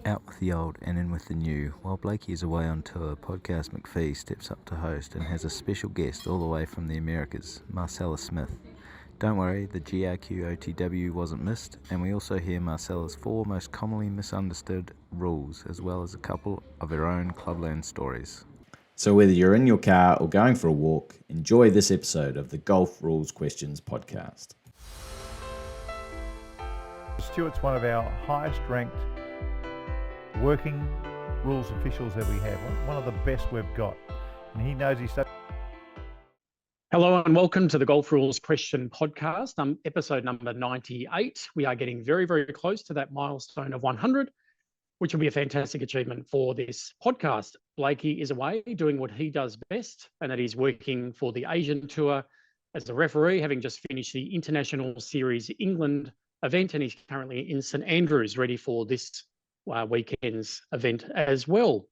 Out with the old and in with the new. While Blakey is away on tour, Podcast McPhee steps up to host and has a special guest all the way from the Americas, Marcela Smith. Don't worry, the GRQOTW wasn't missed, and we also hear Marcela's 4 most commonly misunderstood rules, as well as a couple of her own Clubland stories. So whether you're in your car or going for a walk, enjoy this episode of the Golf Rules Questions podcast. Stuart's one of our highest ranked working rules officials that we have, one of the best we've got, and he knows his stuff. Hello and welcome to the Golf Rules Question podcast, episode number 98. We are getting very, very close to that milestone of 100, which will be a fantastic achievement for this podcast. Blakey is away doing what he does best, and that is working for the Asian Tour as a referee, having just finished the International Series England event, and he's currently in St Andrews, ready for this weekend's event as well.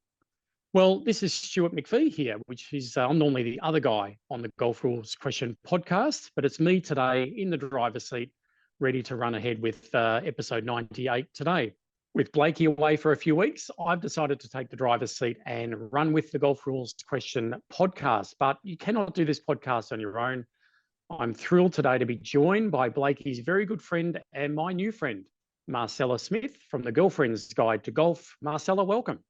Well, this is Stuart McPhee here, which is I'm normally the other guy on the Golf Rules Question podcast, but it's me today in the driver's seat, ready to run ahead with episode 98 today. With Blakey away for a few weeks, I've decided to take the driver's seat and run with the Golf Rules Question podcast, but you cannot do this podcast on your own. I'm thrilled today to be joined by Blakey's very good friend and my new friend, Marcela Smith from the Girlfriend's Guide to Golf. Marcela, welcome.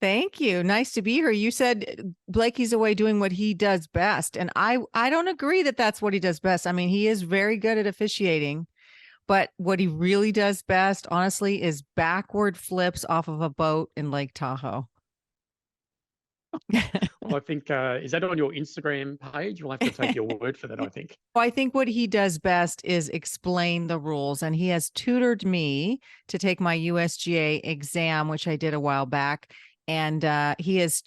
Thank you. Nice to be here. You said Blakey's away doing what he does best. And I don't agree that that's what he does best. I mean, he is very good at officiating, but what he really does best, honestly, is backward flips off of a boat in Lake Tahoe. Well, I think, is that on your Instagram page? We'll have to take your word for that, I think. I think what he does best is explain the rules. And he has tutored me to take my USGA exam, which I did a while back. And he's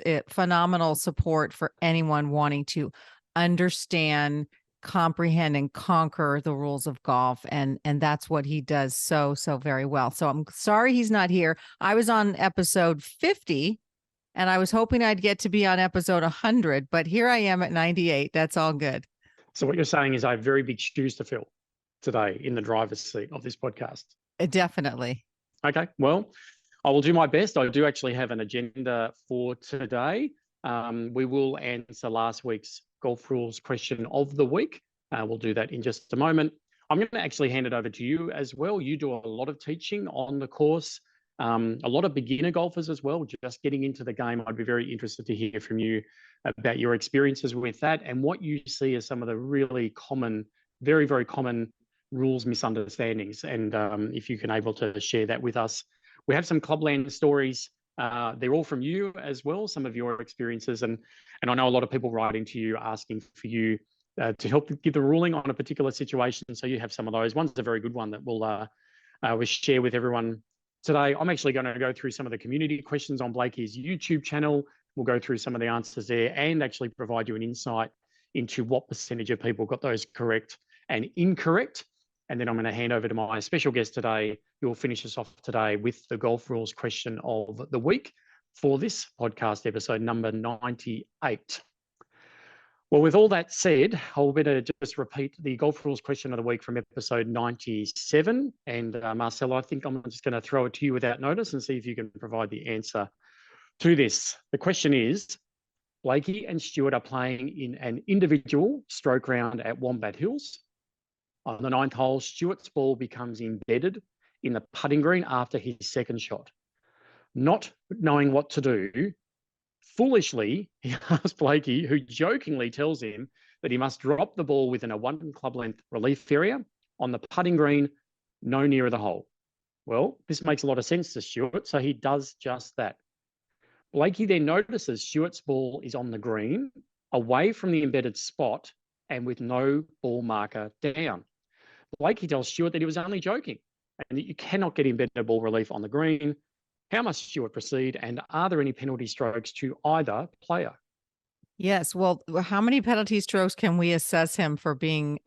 a phenomenal support for anyone wanting to understand, comprehend, and conquer the rules of golf. And that's what he does so very well. So I'm sorry he's not here. I was on episode 50, and I was hoping I'd get to be on episode 100, but here I am at 98. That's all good. So what you're saying is I have very big shoes to fill today in the driver's seat of this podcast. Definitely. Okay, well, I will do my best. I do actually have an agenda for today. We will answer last week's Golf Rules question of the week. We'll do that in just a moment. I'm going to actually hand it over to you as well. You do a lot of teaching on the course, a lot of beginner golfers as well, just getting into the game. I'd be very interested to hear from you about your experiences with that and what you see as some of the really common, very, very common rules misunderstandings. And if you can able to share that with us. We have some Clubland stories. They're all from you as well, some of your experiences. And I know a lot of people writing to you asking for you to help give the ruling on a particular situation. So you have some of those. One's a very good one that we'll share with everyone today. I'm actually going to go through some of the community questions on Blakey's YouTube channel. We'll go through some of the answers there and actually provide you an insight into what percentage of people got those correct and incorrect. And then I'm going to hand over to my special guest today, who will finish us off today with the Golf Rules question of the week for this podcast episode number 98. Well, with all that said, I'll better just repeat the Golf Rules question of the week from episode 97. And Marcelo, I think I'm just going to throw it to you without notice and see if you can provide the answer to this. The question is, Blakey and Stuart are playing in an individual stroke round at Wombat Hills. On the 9th hole, Stuart's ball becomes embedded in the putting green after his second shot. Not knowing what to do, foolishly, he asks Blakey, who jokingly tells him that he must drop the ball within a 1 club length relief area on the putting green, no nearer the hole. Well, this makes a lot of sense to Stuart, so he does just that. Blakey then notices Stuart's ball is on the green, away from the embedded spot, and with no ball marker down. Blakey tells Stuart that he was only joking and that you cannot get embedded ball relief on the green. How must Stuart proceed, and are there any penalty strokes to either player? Yes. Well, how many penalty strokes can we assess him for being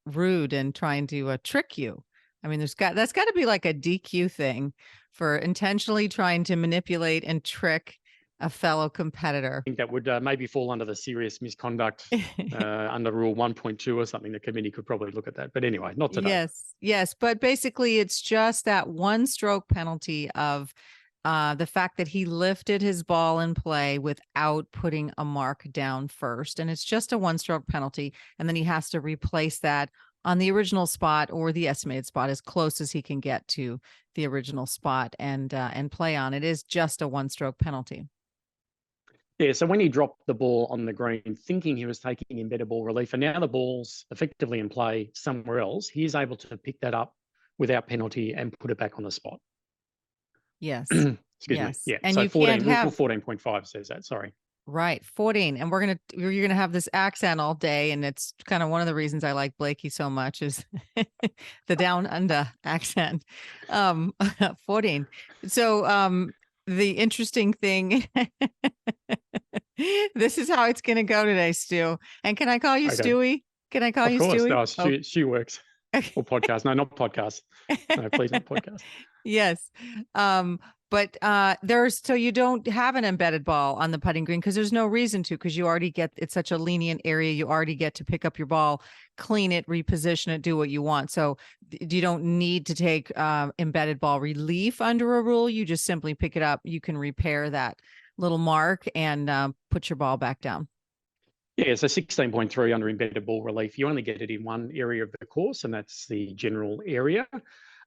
rude and trying to trick you? I mean, that's got to be like a DQ thing for intentionally trying to manipulate and trick a fellow competitor. I think that would maybe fall under the serious misconduct under Rule 1.2 or something. The committee could probably look at that. But anyway, not today. Yes. But basically, it's just that one stroke penalty of the fact that he lifted his ball in play without putting a mark down first. And it's just a one stroke penalty. And then he has to replace that on the original spot or the estimated spot as close as he can get to the original spot and play on. It is just a one stroke penalty. Yeah, so when he dropped the ball on the green, thinking he was taking embedded ball relief, and now the ball's effectively in play somewhere else, he is able to pick that up without penalty and put it back on the spot. Yes. Excuse me. Yeah. And so you 14, Rule 14.5 says that. Sorry. Right. 14. And you're going to have this accent all day. And it's kind of one of the reasons I like Blakey so much is the down under accent. 14. So, the interesting thing, this is how it's going to go today, Stu. And can I call you Stewie? Can I call you Stewie? No, Stu works. Or podcast. No, not podcast. No, please not podcast. Yes. But so you don't have an embedded ball on the putting green because there's no reason to, because you already it's such a lenient area. You already get to pick up your ball, clean it, reposition it, do what you want. So you don't need to take embedded ball relief under a rule. You just simply pick it up. You can repair that little mark and put your ball back down. Yeah, so 16.3 under embedded ball relief, you only get it in one area of the course, and that's the general area.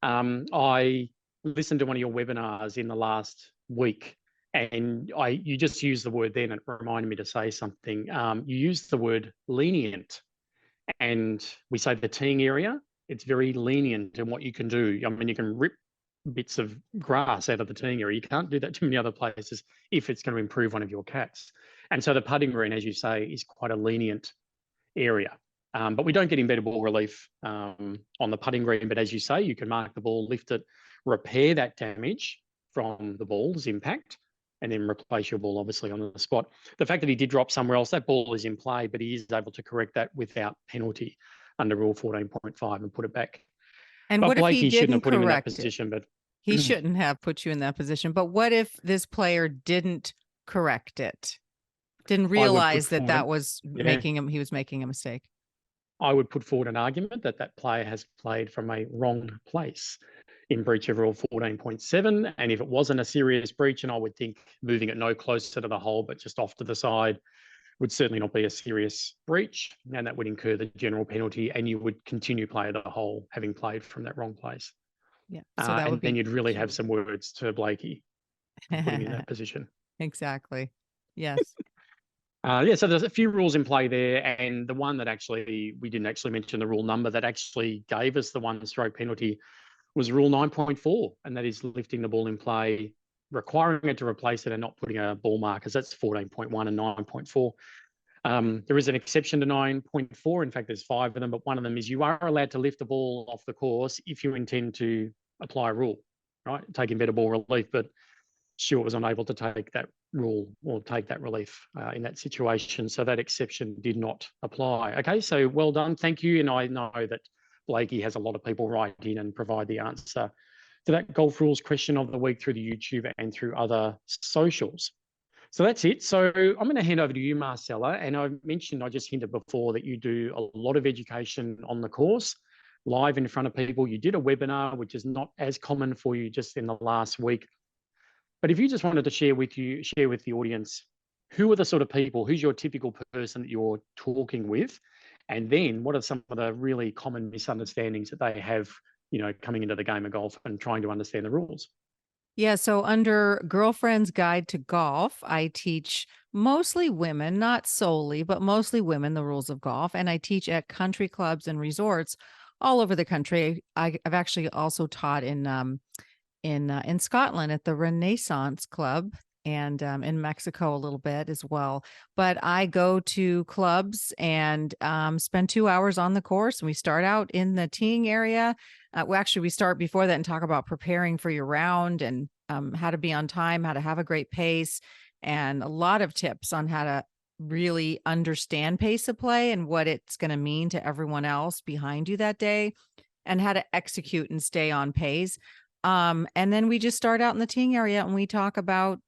I listened to one of your webinars in the last week, and you just used the word then. It reminded me to say something. You used the word lenient, and we say the teeing area, it's very lenient in what you can do. I mean, you can rip bits of grass out of the teeing area. You can't do that too many other places if it's going to improve one of your cats. And so the putting green, as you say, is quite a lenient area. But we don't get embedded ball relief on the putting green. But as you say, you can mark the ball, lift it, repair that damage from the ball's impact, and then replace your ball, obviously, on the spot. The fact that he did drop somewhere else, that ball is in play, but he is able to correct that without penalty under Rule 14.5 and put it back. And but what Blakey if he shouldn't have put him in that correct it? position. But He shouldn't have put you in that position. But what if this player didn't correct it? Didn't realize that was he was making a mistake? I would put forward an argument that player has played from a wrong place in breach of Rule 14.7. And if it wasn't a serious breach, and I would think moving it no closer to the hole, but just off to the side, would certainly not be a serious breach. And that would incur the general penalty, and you would continue play the hole having played from that wrong place. Yeah. So then you'd really have some words to Blakey putting in that position. Exactly. Yes. So there's a few rules in play there, and the one that we didn't actually mention the rule number that actually gave us the one stroke penalty was Rule 9.4, and that is lifting the ball in play, requiring it to replace it and not putting a ball markers. That's 14.1 and 9.4. There is an exception to 9.4. In fact, there's 5 of them, but one of them is you are allowed to lift the ball off the course if you intend to apply a rule, right? Take embedded ball relief, but Stuart was unable to take that rule or take that relief in that situation. So that exception did not apply. Okay, so well done. Thank you. And I know that Blakey has a lot of people write in and provide the answer to that Golf Rules question of the week through the YouTube and through other socials. So that's it. So I'm going to hand over to you, Marcela. And I just hinted before that you do a lot of education on the course, live in front of people. You did a webinar, which is not as common for you just in the last week. But if you just wanted to share with the audience, who are the sort of people, who's your typical person that you're talking with? And then what are some of the really common misunderstandings that they have, coming into the game of golf and trying to understand the rules? Yeah. So under Girlfriend's Guide to Golf, I teach mostly women, not solely, but mostly women, the rules of golf. And I teach at country clubs and resorts all over the country. I've actually also taught in Scotland at the Renaissance Club and in Mexico a little bit as well. But I go to clubs and spend 2 hours on the course. And we start out in the teeing area. We start before that and talk about preparing for your round and how to be on time, how to have a great pace, and a lot of tips on how to really understand pace of play and what it's going to mean to everyone else behind you that day, and how to execute and stay on pace. And then we just start out in the teeing area and we talk about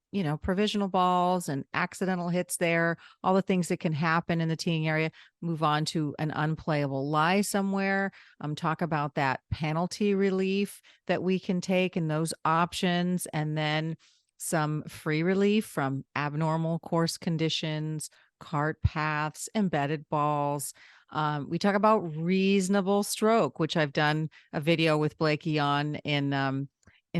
provisional balls and accidental hits there, all the things that can happen in the teeing area. Move on to an unplayable lie somewhere. Talk about that penalty relief that we can take and those options, and then some free relief from abnormal course conditions, cart paths, embedded balls. We talk about reasonable stroke, which I've done a video with Blakey on in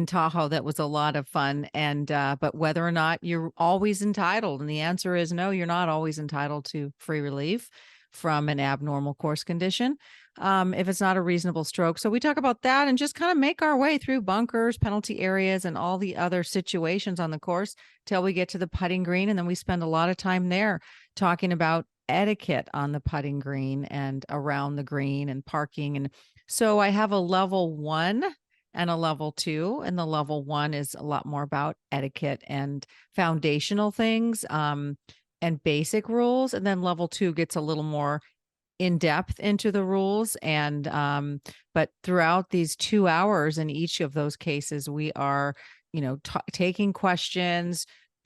Tahoe. That was a lot of fun. And but whether or not you're always entitled, and the answer is no, you're not always entitled to free relief from an abnormal course condition if it's not a reasonable stroke. So we talk about that and just kind of make our way through bunkers, penalty areas, and all the other situations on the course till we get to the putting green. And then we spend a lot of time there talking about etiquette on the putting green and around the green and parking. And so I have a level 1 and a level 2, and the level 1 is a lot more about etiquette and foundational things and basic rules. And then level 2 gets a little more in depth into the rules. And but throughout these 2 hours in each of those cases, we are, taking questions,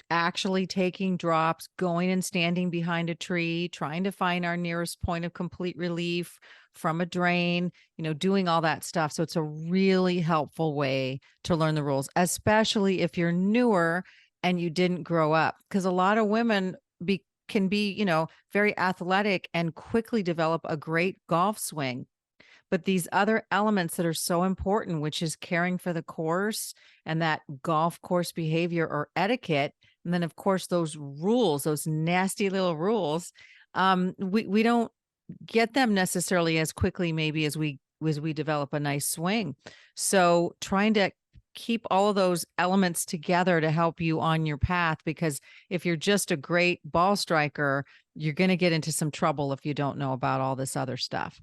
actually taking drops, going and standing behind a tree, trying to find our nearest point of complete relief from a drain, doing all that stuff. So it's a really helpful way to learn the rules, especially if you're newer and you didn't grow up, because a lot of women can be, very athletic and quickly develop a great golf swing. But these other elements that are so important, which is caring for the course and that golf course behavior or etiquette, and then of course those rules, those nasty little rules, we don't get them necessarily as quickly maybe as we develop a nice swing. So trying to keep all of those elements together to help you on your path, because if you're just a great ball striker, you're going to get into some trouble if you don't know about all this other stuff.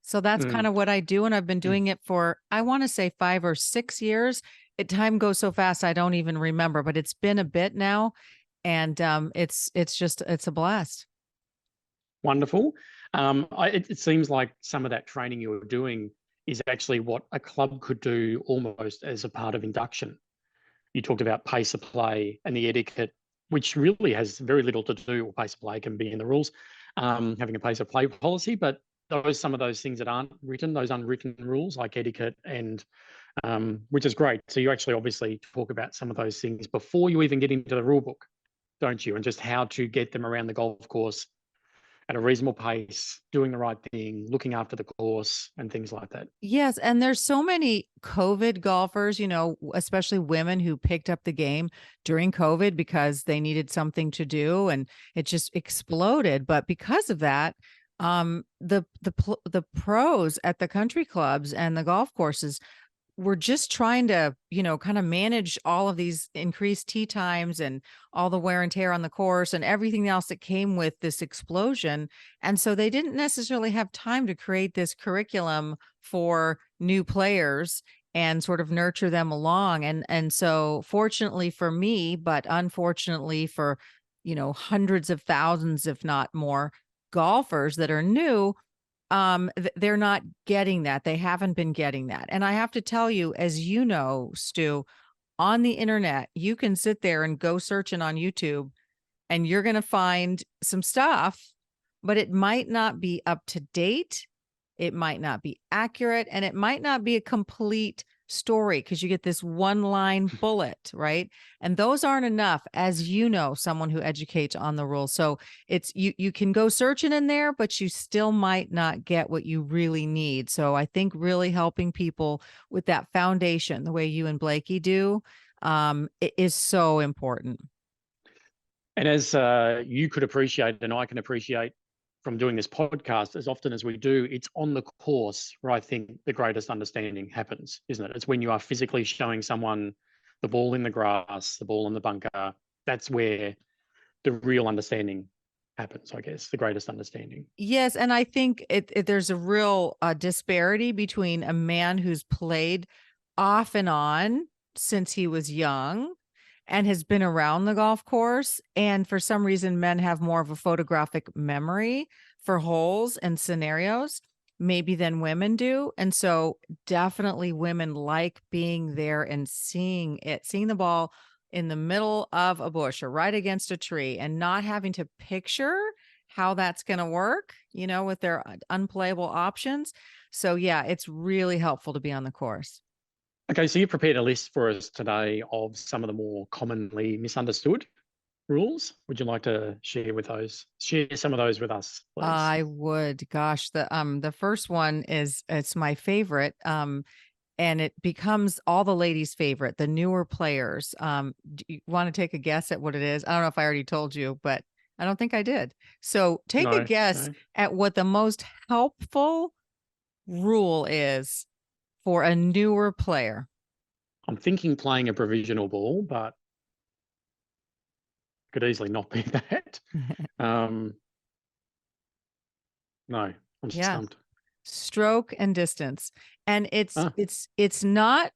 So that's kind of what I do. And I've been doing it for, I want to say 5 or 6 years. Time goes so fast, I don't even remember, but it's been a bit now. And it's a blast. Wonderful. It seems like some of that training you're doing is actually what a club could do almost as a part of induction. You talked about pace of play and the etiquette, which really has very little to do, or pace of play can be in the rules, having a pace of play policy, but some of those things that aren't written, those unwritten rules like etiquette, and which is great. So you actually obviously talk about some of those things before you even get into the rule book, don't you? And just how to get them around the golf course at a reasonable pace, doing the right thing, looking after the course and things like that. Yes. And there's so many COVID golfers, especially women who picked up the game during COVID because they needed something to do and it just exploded. But because of that, the pros at the country clubs and the golf courses were just trying to, kind of manage all of these increased tee times and all the wear and tear on the course and everything else that came with this explosion. And so they didn't necessarily have time to create this curriculum for new players and sort of nurture them along. And so fortunately for me, but unfortunately for, hundreds of thousands, if not more, golfers that are new, they're not getting that. They haven't been getting that. And I have to tell you, as you know, Stu, on the internet, you can sit there and go searching on YouTube and you're going to find some stuff, but it might not be up to date. It might not be accurate, and it might not be a complete story because you get this one line bullet, right? And those aren't enough, as you know, someone who educates on the rules. So it's you can go searching in there, but you still might not get what you really need. So I think really helping people with that foundation, the way you and Blakey do, it is so important. And as you could appreciate, and I can appreciate from doing this podcast, as often as we do, it's on the course where I think the greatest understanding happens, isn't it? It's when you are physically showing someone the ball in the grass, the ball in the bunker. That's where the real understanding happens, I guess, the greatest understanding. Yes. And I think there's a real disparity between a man who's played off and on since he was young and has been around the golf course. And for some reason, men have more of a photographic memory for holes and scenarios, maybe than women do. And so definitely women like being there and seeing the ball in the middle of a bush or right against a tree and not having to picture how that's going to work, with their unplayable options. So yeah, it's really helpful to be on the course. Okay, so you prepared a list for us today of some of the more commonly misunderstood rules. Would you like to share some of those with us, please? I would. Gosh, the first one it's my favorite. And it becomes all the ladies' favorite, the newer players. Do you want to take a guess at what it is? I don't know if I already told you, but I don't think I did. So take a guess at what the most helpful rule is for a newer player. I'm thinking playing a provisional ball, but could easily not be that. No, I'm stumped. Stroke and distance. And it's not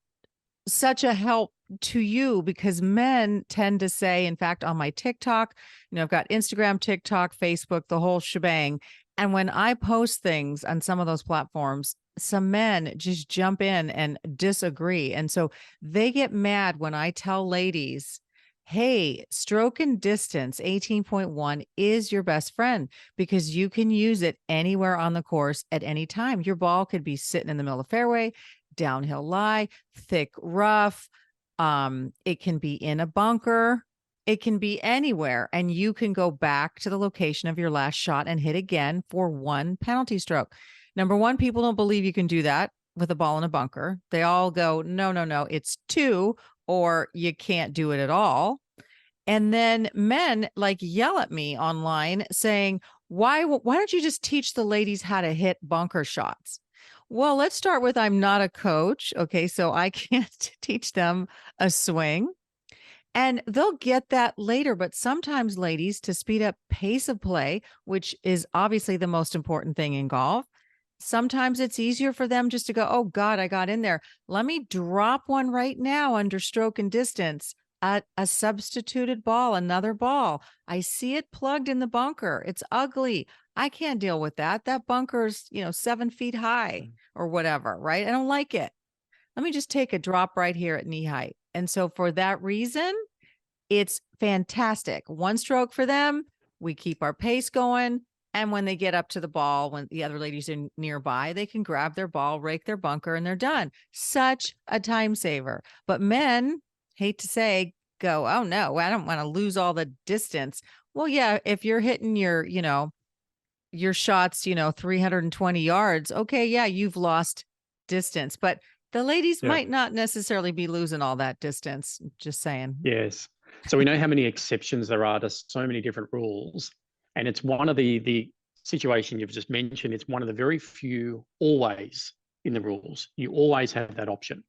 such a help to you because men tend to say, in fact, on my TikTok, I've got Instagram, TikTok, Facebook, the whole shebang. And when I post things on some of those platforms, some men just jump in and disagree. And so they get mad when I tell ladies, hey, stroke and distance 18.1 is your best friend because you can use it anywhere on the course at any time. Your ball could be sitting in the middle of the fairway, downhill lie, thick rough. It can be in a bunker. It can be anywhere. And you can go back to the location of your last shot and hit again for one penalty stroke. Number one, people don't believe you can do that with a ball in a bunker. They all go, no, it's 2, or you can't do it at all. And then men yell at me online saying, why don't you just teach the ladies how to hit bunker shots? Well, let's start with, I'm not a coach. Okay. So I can't teach them a swing. And they'll get that later. But sometimes ladies, to speed up pace of play, which is obviously the most important thing in golf, sometimes it's easier for them just to go, oh God, I got in there. Let me drop one right now under stroke and distance at a substituted ball, another ball. I see it plugged in the bunker. It's ugly. I can't deal with that. That bunker's, 7 feet high or whatever, right? I don't like it. Let me just take a drop right here at knee height. And so for that reason, it's fantastic. One stroke for them. We keep our pace going. And when they get up to the ball, when the other ladies are nearby, they can grab their ball, rake their bunker, and they're done. Such a time saver. But men, hate to say, go, oh no, I don't want to lose all the distance. Well, yeah, if you're hitting your shots, 320 yards, okay, yeah, you've lost distance. But the ladies might not necessarily be losing all that distance. Just saying. Yes. So we know how many exceptions there are to so many different rules. And it's one of the situation you've just mentioned. It's one of the very few always in the rules. You always have that option.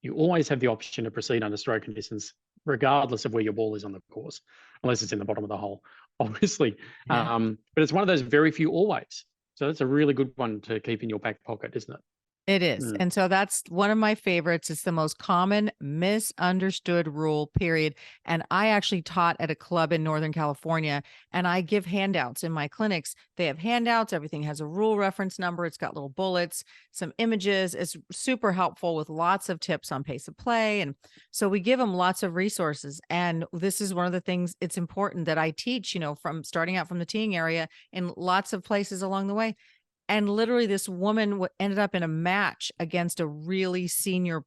You always have the option to proceed under stroke and distance, regardless of where your ball is on the course, unless it's in the bottom of the hole, obviously. Yeah. But it's one of those very few always. So that's a really good one to keep in your back pocket, isn't it? It is. And so that's one of my favorites. It's the most common misunderstood rule, period. And I actually taught at a club in Northern California, and I give handouts in my clinics. They have handouts. Everything has a rule reference number. It's got little bullets, some images. It's super helpful with lots of tips on pace of play. And so we give them lots of resources. And this is one of the things it's important that I teach, from starting out from the teeing area in lots of places along the way. And literally this woman ended up in a match against a really senior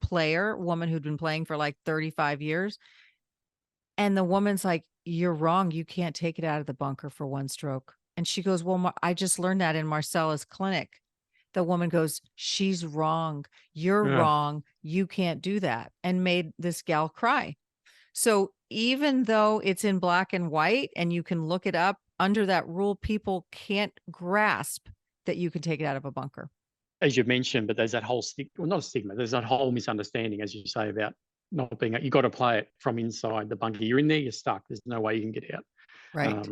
woman who'd been playing for 35 years. And the woman's like, you're wrong. You can't take it out of the bunker for one stroke. And she goes, well, I just learned that in Marcela's clinic. The woman goes, she's wrong. You're wrong. You can't do that. And made this gal cry. So even though it's in black and white and you can look it up under that rule, people can't grasp that you can take it out of a bunker. As you've mentioned, but there's that whole not a stigma, there's that whole misunderstanding, as you say, about not being, you got to play it from inside the bunker. You're in there, you're stuck. There's no way you can get out. Right.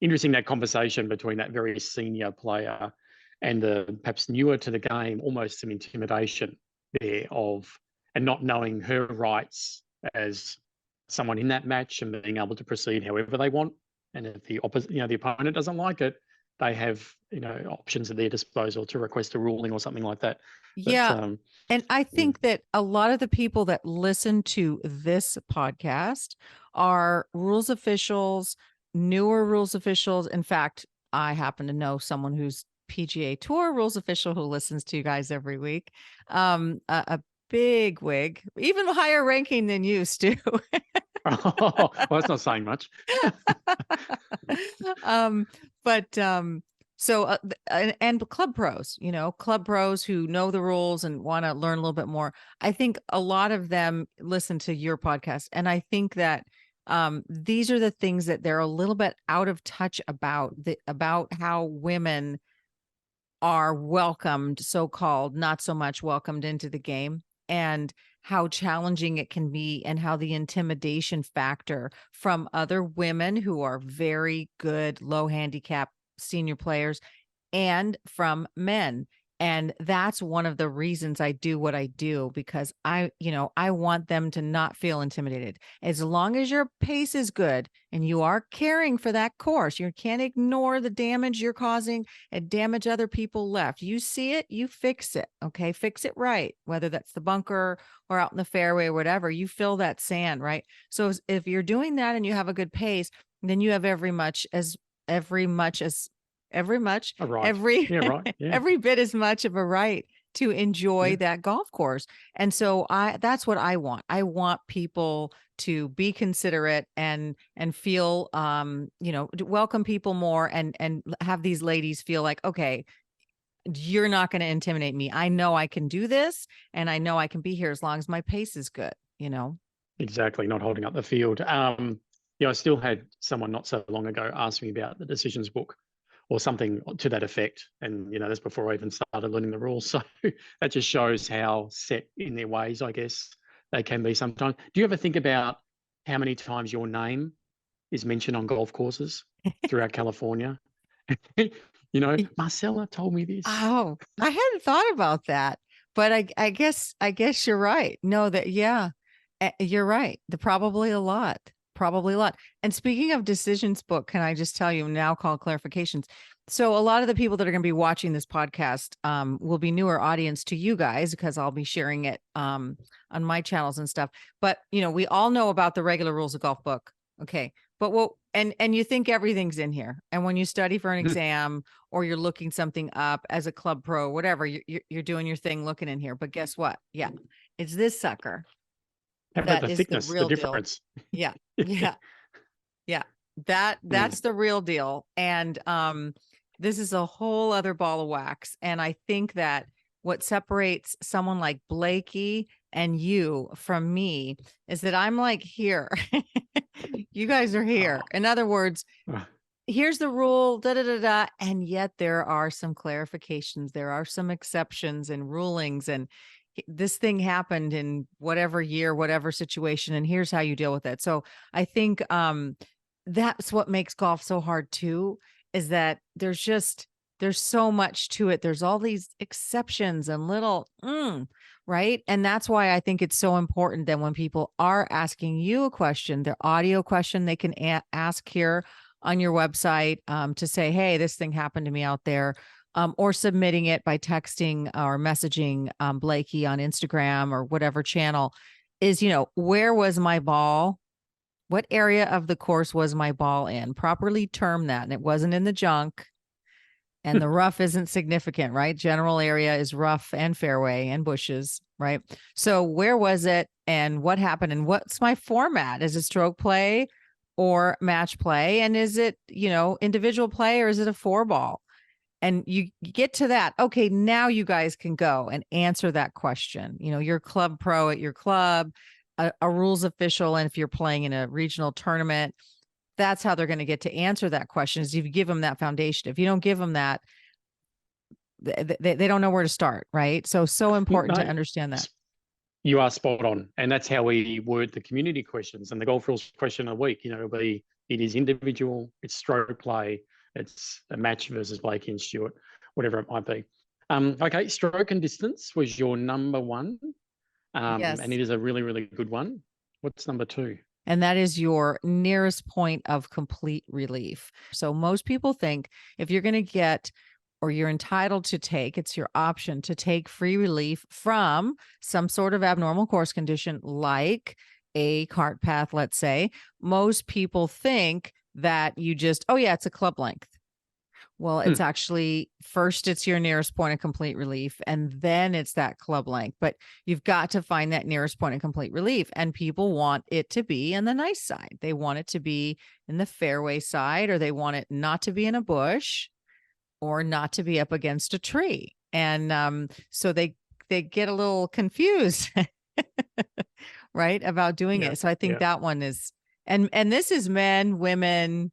Interesting, that conversation between that very senior player and the perhaps newer to the game, almost some intimidation there and not knowing her rights as someone in that match and being able to proceed however they want. And if the opponent doesn't like it, they have, options at their disposal to request a ruling or something like that. Yeah. And I think that a lot of the people that listen to this podcast are rules officials, newer rules officials. In fact, I happen to know someone who's PGA Tour rules official who listens to you guys every week. A big wig, even higher ranking than you, Stu. Well, that's not saying much. So and club pros, club pros who know the rules and want to learn a little bit more. I think a lot of them listen to your podcast, and I think that these are the things that they're a little bit out of touch about how women are welcomed, so-called, not so much welcomed into the game, and how challenging it can be, and how the intimidation factor from other women who are very good, low handicap senior players, and from men. And that's one of the reasons I do what I do, because I want them to not feel intimidated. As long as your pace is good and you are caring for that course, you can't ignore the damage you're causing and damage other people left. You see it, you fix it. Okay. Fix it right. Whether that's the bunker or out in the fairway or whatever, you fill that sand, right? So if you're doing that and you have a good pace, then you have every bit as much of a right to enjoy that golf course. And so that's what I want. I want people to be considerate and feel, welcome people more, and have these ladies feel like, okay, you're not going to intimidate me. I know I can do this, and I know I can be here as long as my pace is good, Exactly. Not holding up the field. I still had someone not so long ago ask me about the decisions book or something to that effect. And, that's before I even started learning the rules. So that just shows how set in their ways, I guess, they can be sometimes. Do you ever think about how many times your name is mentioned on golf courses throughout California? Marcela told me this. Oh, I hadn't thought about that, but I guess you're right. No, you're right. Probably a lot. And speaking of decisions book, can I just tell you now, call clarifications. So a lot of the people that are going to be watching this podcast will be newer audience to you guys, because I'll be sharing it on my channels and stuff. But, we all know about the regular rules of golf book. Okay. But and you think everything's in here. And when you study for an exam or you're looking something up as a club pro, whatever, you're doing your thing looking in here. But guess what? Yeah. It's this sucker. How about the thickness, the difference? Yeah. That's the real deal. And this is a whole other ball of wax. And I think that what separates someone like Blakey and you from me is that I'm like here. You guys are here. In other words, here's the rule, and yet there are some clarifications. There are some exceptions and rulings, and this thing happened in whatever year, whatever situation, and here's how you deal with it. So I think that's what makes golf so hard too, is that there's so much to it. There's all these exceptions and little, right? And that's why I think it's so important that when people are asking you a question, their audio question, they can ask here on your website to say, hey, this thing happened to me out there. Or submitting it by texting or messaging Blakey on Instagram or whatever channel, is, where was my ball? What area of the course was my ball in? Properly term that. And it wasn't in the junk. And the rough isn't significant, right? General area is rough and fairway and bushes, right? So where was it and what happened? And what's my format? Is it stroke play or match play? And is it, individual play, or is it a 4-ball? And you get to that. Okay, now you guys can go and answer that question. You're club pro at your club, a rules official. And if you're playing in a regional tournament, that's how they're going to get to answer that question, is if you give them that foundation. If you don't give them that, they don't know where to start. Right. So important to understand that. You are spot on. And that's how we word the community questions and the golf rules question of the week. It is individual, it's stroke play, it's a match versus Blakey and Stuart, whatever it might be. Okay, stroke and distance was your number one. Yes. And it is a really, really good one. What's number two? and that is your nearest point of complete relief. So most people think if you're going to get, or you're entitled to take, it's your option to take free relief from some sort of abnormal course condition, like a cart path, let's say. Most people think that you just, oh yeah, it's a club length. Well, it's actually, first it's your nearest point of complete relief, and then it's that club length. But you've got to find that nearest point of complete relief. And people want it to be in the nice side. They want it to be in the fairway side, or they want it not to be in a bush, or not to be up against a tree. And so they get a little confused, right, about doing it. So I think that one is, and this is men, women,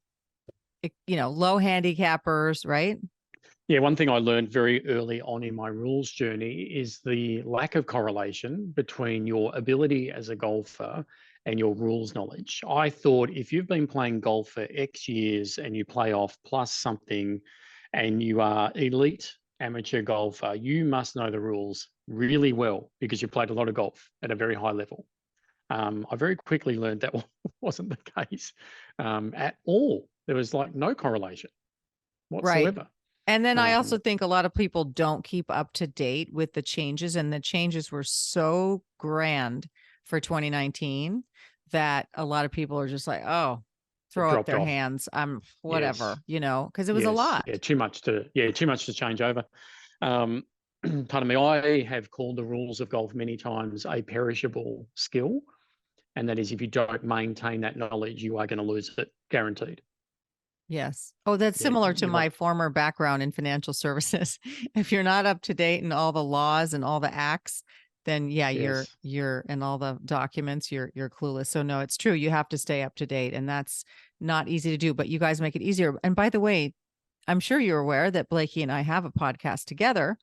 low handicappers, right? Yeah, one thing I learned very early on in my rules journey is the lack of correlation between your ability as a golfer and your rules knowledge. I thought if you've been playing golf for X years and you play off plus something and you are elite amateur golfer, you must know the rules really well because you played a lot of golf at a very high level. I very quickly learned that wasn't the case at all. There was like no correlation whatsoever. Right. And then I also think a lot of people don't keep up to date with the changes, and the changes were so grand for 2019 that a lot of people are just like, oh, throw up their hands. Whatever, because it was a lot. Yeah, too much to change over. Pardon me, I have called the rules of golf many times a perishable skill. And that is, if you don't maintain that knowledge, you are going to lose it, guaranteed. Yes. Oh, that's similar to my former background in financial services. If you're not up to date in all the laws and all the acts, then you're in all the documents, you're clueless. So no, it's true. You have to stay up to date, and that's not easy to do, but you guys make it easier. And by the way, I'm sure you're aware that Blakey and I have a podcast together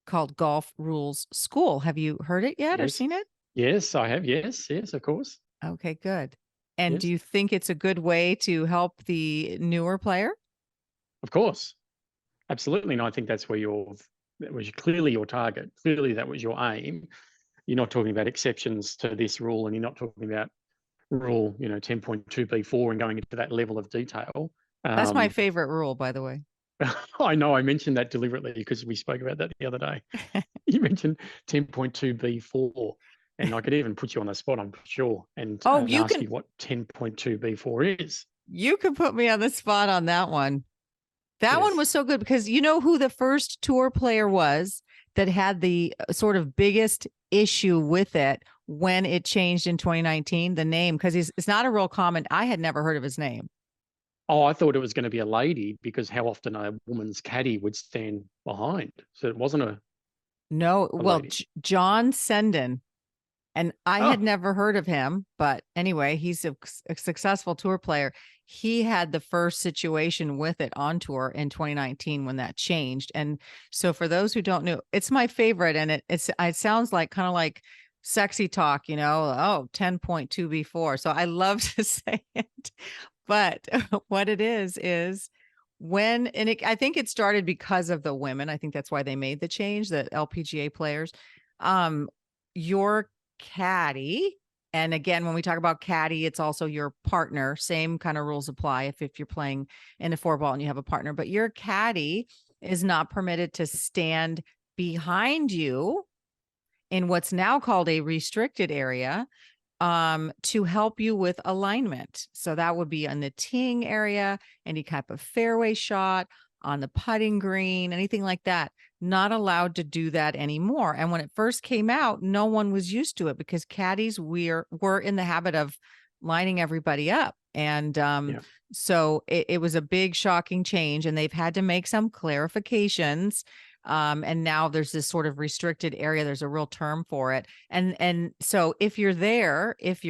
called Golf Rules School. Have you heard it yet or seen it? Yes, I have. Yes, of course. Okay, good. And do you think it's a good way to help the newer player? Of course. Absolutely. And I think that's where that was clearly your target. Clearly that was your aim. You're not talking about exceptions to this rule, and you're not talking about rule, 10.2b4 and going into that level of detail. That's my favorite rule, by the way. I know I mentioned that deliberately because we spoke about that the other day. You mentioned 10.2b4. And I could even put you on the spot, I'm sure, and ask you what 10.2b4 is. You can put me on the spot on that one. That one was so good because you know who the first tour player was that had the sort of biggest issue with it when it changed in 2019? The name, because it's not a real common. I had never heard of his name. Oh, I thought it was going to be a lady because how often a woman's caddy would stand behind. So it wasn't a. No, well, John Senden. And I had never heard of him, but anyway, he's a successful tour player. He had the first situation with it on tour in 2019 when that changed. And so for those who don't know, it's my favorite. And it sounds like kind of like sexy talk, 10.2b4. So I love to say it. But what it is I think it started because of the women. I think that's why they made the change, the LPGA players. Your caddy, and again, when we talk about caddy, it's also your partner. Same kind of rules apply if you're playing in a 4-ball and you have a partner, but your caddy is not permitted to stand behind you in what's now called a restricted area to help you with alignment. So that would be on the teeing area, any type of fairway shot, on the putting green, anything like that. Not allowed to do that anymore. And when it first came out, no one was used to it because caddies were in the habit of lining everybody up. And so it was a big shocking change, and they've had to make some clarifications. And now there's this sort of restricted area. There's a real term for it. And so if your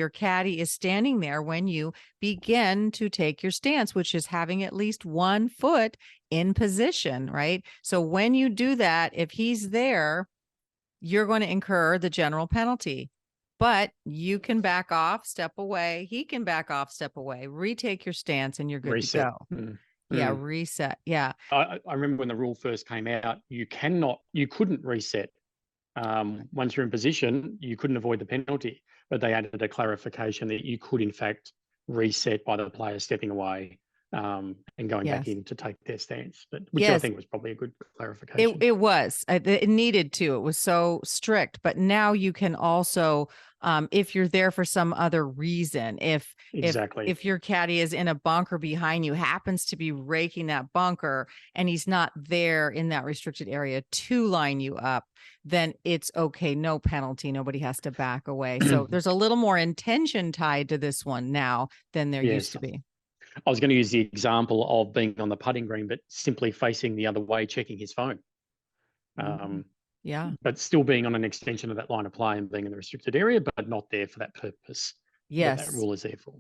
caddy is standing there when you begin to take your stance, which is having at least 1 foot in position, right? So when you do that, if he's there, you're going to incur the general penalty. But you can back off, step away. He can back off, step away, retake your stance, and you're good to go. Yeah, reset. Yeah. I remember when the rule first came out, you couldn't reset. Once you're in position, you couldn't avoid the penalty. but they added a clarification that you could in fact reset by the player stepping away and going back in to take their stance, but which I think was probably a good clarification. It was. It needed to. It was so strict. But now you can also, if you're there for some other reason, if your caddy is in a bunker behind you, happens to be raking that bunker, and he's not there in that restricted area to line you up, then it's okay. No penalty. Nobody has to back away. So there's a little more intention tied to this one now than there used to be. I was going to use the example of being on the putting green, but simply facing the other way, checking his phone. But still being on an extension of that line of play and being in the restricted area, but not there for that purpose. Yes. That rule is there for.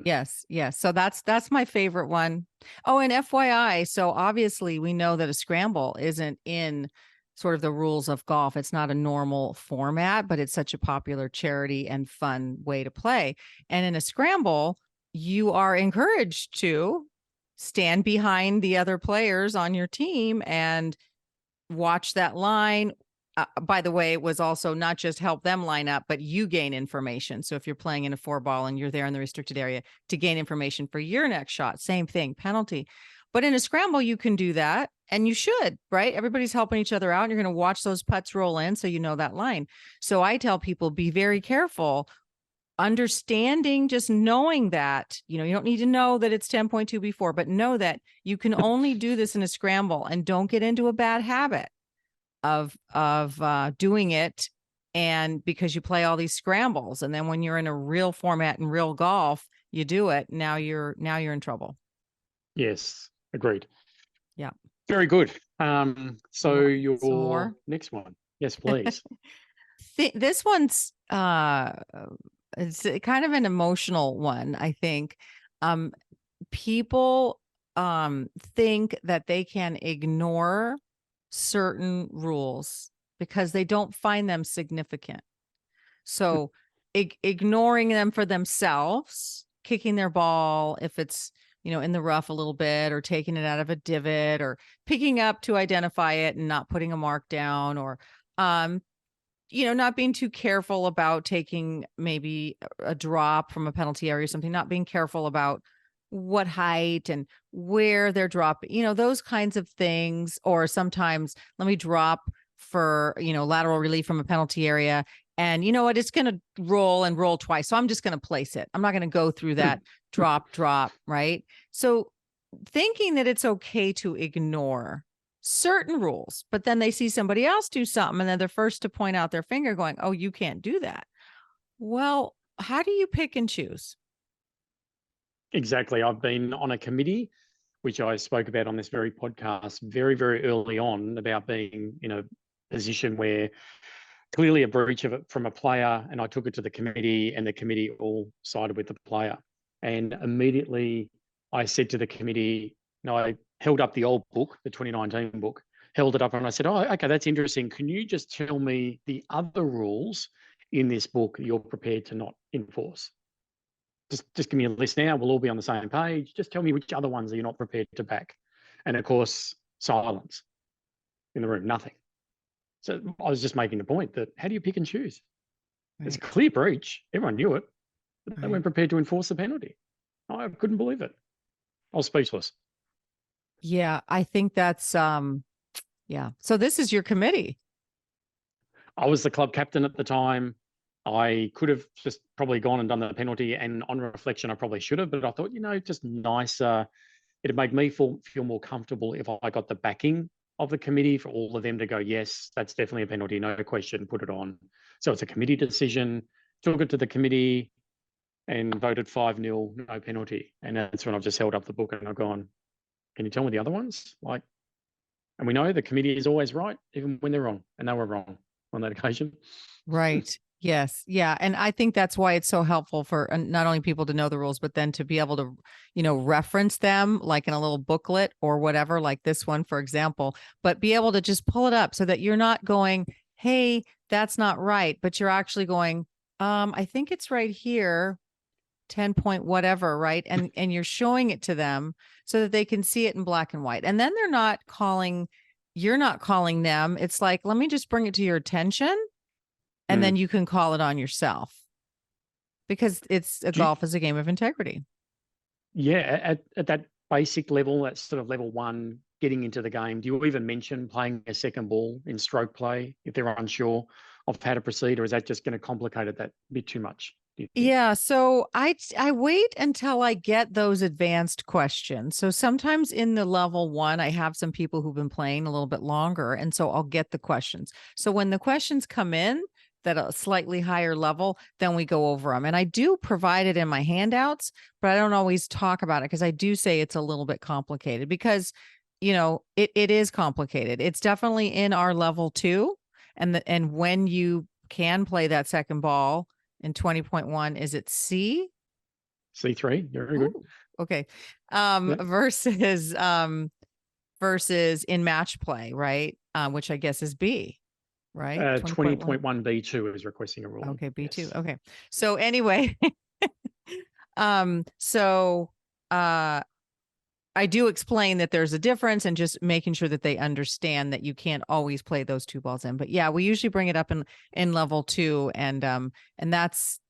Yes. So that's my favorite one. Oh, and FYI, so obviously we know that a scramble isn't in sort of the rules of golf. It's not a normal format, but it's such a popular charity and fun way to play. And in a scramble, you are encouraged to stand behind the other players on your team and watch that line. By the way, it was also not just help them line up, but you gain information. So if you're playing in a 4-ball and you're there in the restricted area to gain information for your next shot, same thing, penalty. But in a scramble, you can do that, and you should, right? Everybody's helping each other out, and you're going to watch those putts roll in so you know that line. So I tell people, be very careful. Understanding, just knowing that, you don't need to know that it's 10.2 before, but know that you can only do this in a scramble, and don't get into a bad habit of doing it. And because you play all these scrambles, and then when you're in a real format and real golf, you do it. Now you're in trouble. Yes, agreed. Yeah. Very good. So your next one. Yes, please. This one's it's kind of an emotional one, I think. People think that they can ignore certain rules because they don't find them significant. So ignoring them for themselves, kicking their ball if it's, in the rough a little bit, or taking it out of a divot, or picking up to identify it and not putting a mark down, or not being too careful about taking maybe a drop from a penalty area or something, not being careful about what height and where they're dropping, those kinds of things. Or sometimes, let me drop for, lateral relief from a penalty area, and you know what, it's going to roll and roll twice, so I'm just going to place it. I'm not going to go through that drop, right? So thinking that it's okay to ignore certain rules, but then they see somebody else do something, and then they're first to point out their finger going, oh, you can't do that. Well, how do you pick and choose? Exactly. I've been on a committee, which I spoke about on this very podcast very, very early on, about being in a position where clearly a breach of it from a player, and I took it to the committee, and the committee all sided with the player. And immediately I said to the committee, I held up the old book, the 2019 book, held it up, and I said, oh, okay, that's interesting. Can you just tell me the other rules in this book you're prepared to not enforce? Just give me a list now. We'll all be on the same page. Just tell me which other ones are you not prepared to back. And of course, silence in the room, nothing. So I was just making the point that how do you pick and choose? Right. It's a clear breach. Everyone knew it, but they weren't prepared to enforce the penalty. I couldn't believe it. I was speechless. Yeah, I think that's, yeah. So this is your committee. I was the club captain at the time. I could have just probably gone and done the penalty, and on reflection, I probably should have, but I thought, just nicer. It'd make me feel more comfortable if I got the backing of the committee for all of them to go, yes, that's definitely a penalty, no question, put it on. So it's a committee decision, took it to the committee and voted 5-0, no penalty. And that's when I've just held up the book and I've gone, can you tell me the other ones? And we know the committee is always right, even when they're wrong, and they were wrong on that occasion. Right. Yes. Yeah. And I think that's why it's so helpful for not only people to know the rules, but then to be able to, reference them like in a little booklet or whatever, like this one, for example, but be able to just pull it up so that you're not going, hey, that's not right. But you're actually going, I think it's right here, 10 point whatever. Right. And you're showing it to them so that they can see it in black and white. And then you're not calling them. It's like, let me just bring it to your attention. And then you can call it on yourself. Because golf is a game of integrity. Yeah, at that basic level, that sort of level 1, getting into the game, do you even mention playing a second ball in stroke play if they're unsure of how to proceed, or is that just going to complicate it that bit too much? Yeah, so I wait until I get those advanced questions. So sometimes in the level 1, I have some people who've been playing a little bit longer, and so I'll get the questions. So when the questions come in that a slightly higher level, then we go over them. And I do provide it in my handouts, but I don't always talk about it because I do say it's a little bit complicated because, it is complicated. It's definitely in our level 2. And when you can play that second ball in 20.1, is it C? C3, very good. Ooh, okay. Versus in match play, right? Which I guess is B. Right? 20.1 B2 is requesting a rule. Okay, B2. Yes. Okay. So anyway, I do explain that there's a difference and just making sure that they understand that you can't always play those 2 balls in. But yeah, we usually bring it up in level 2, and that's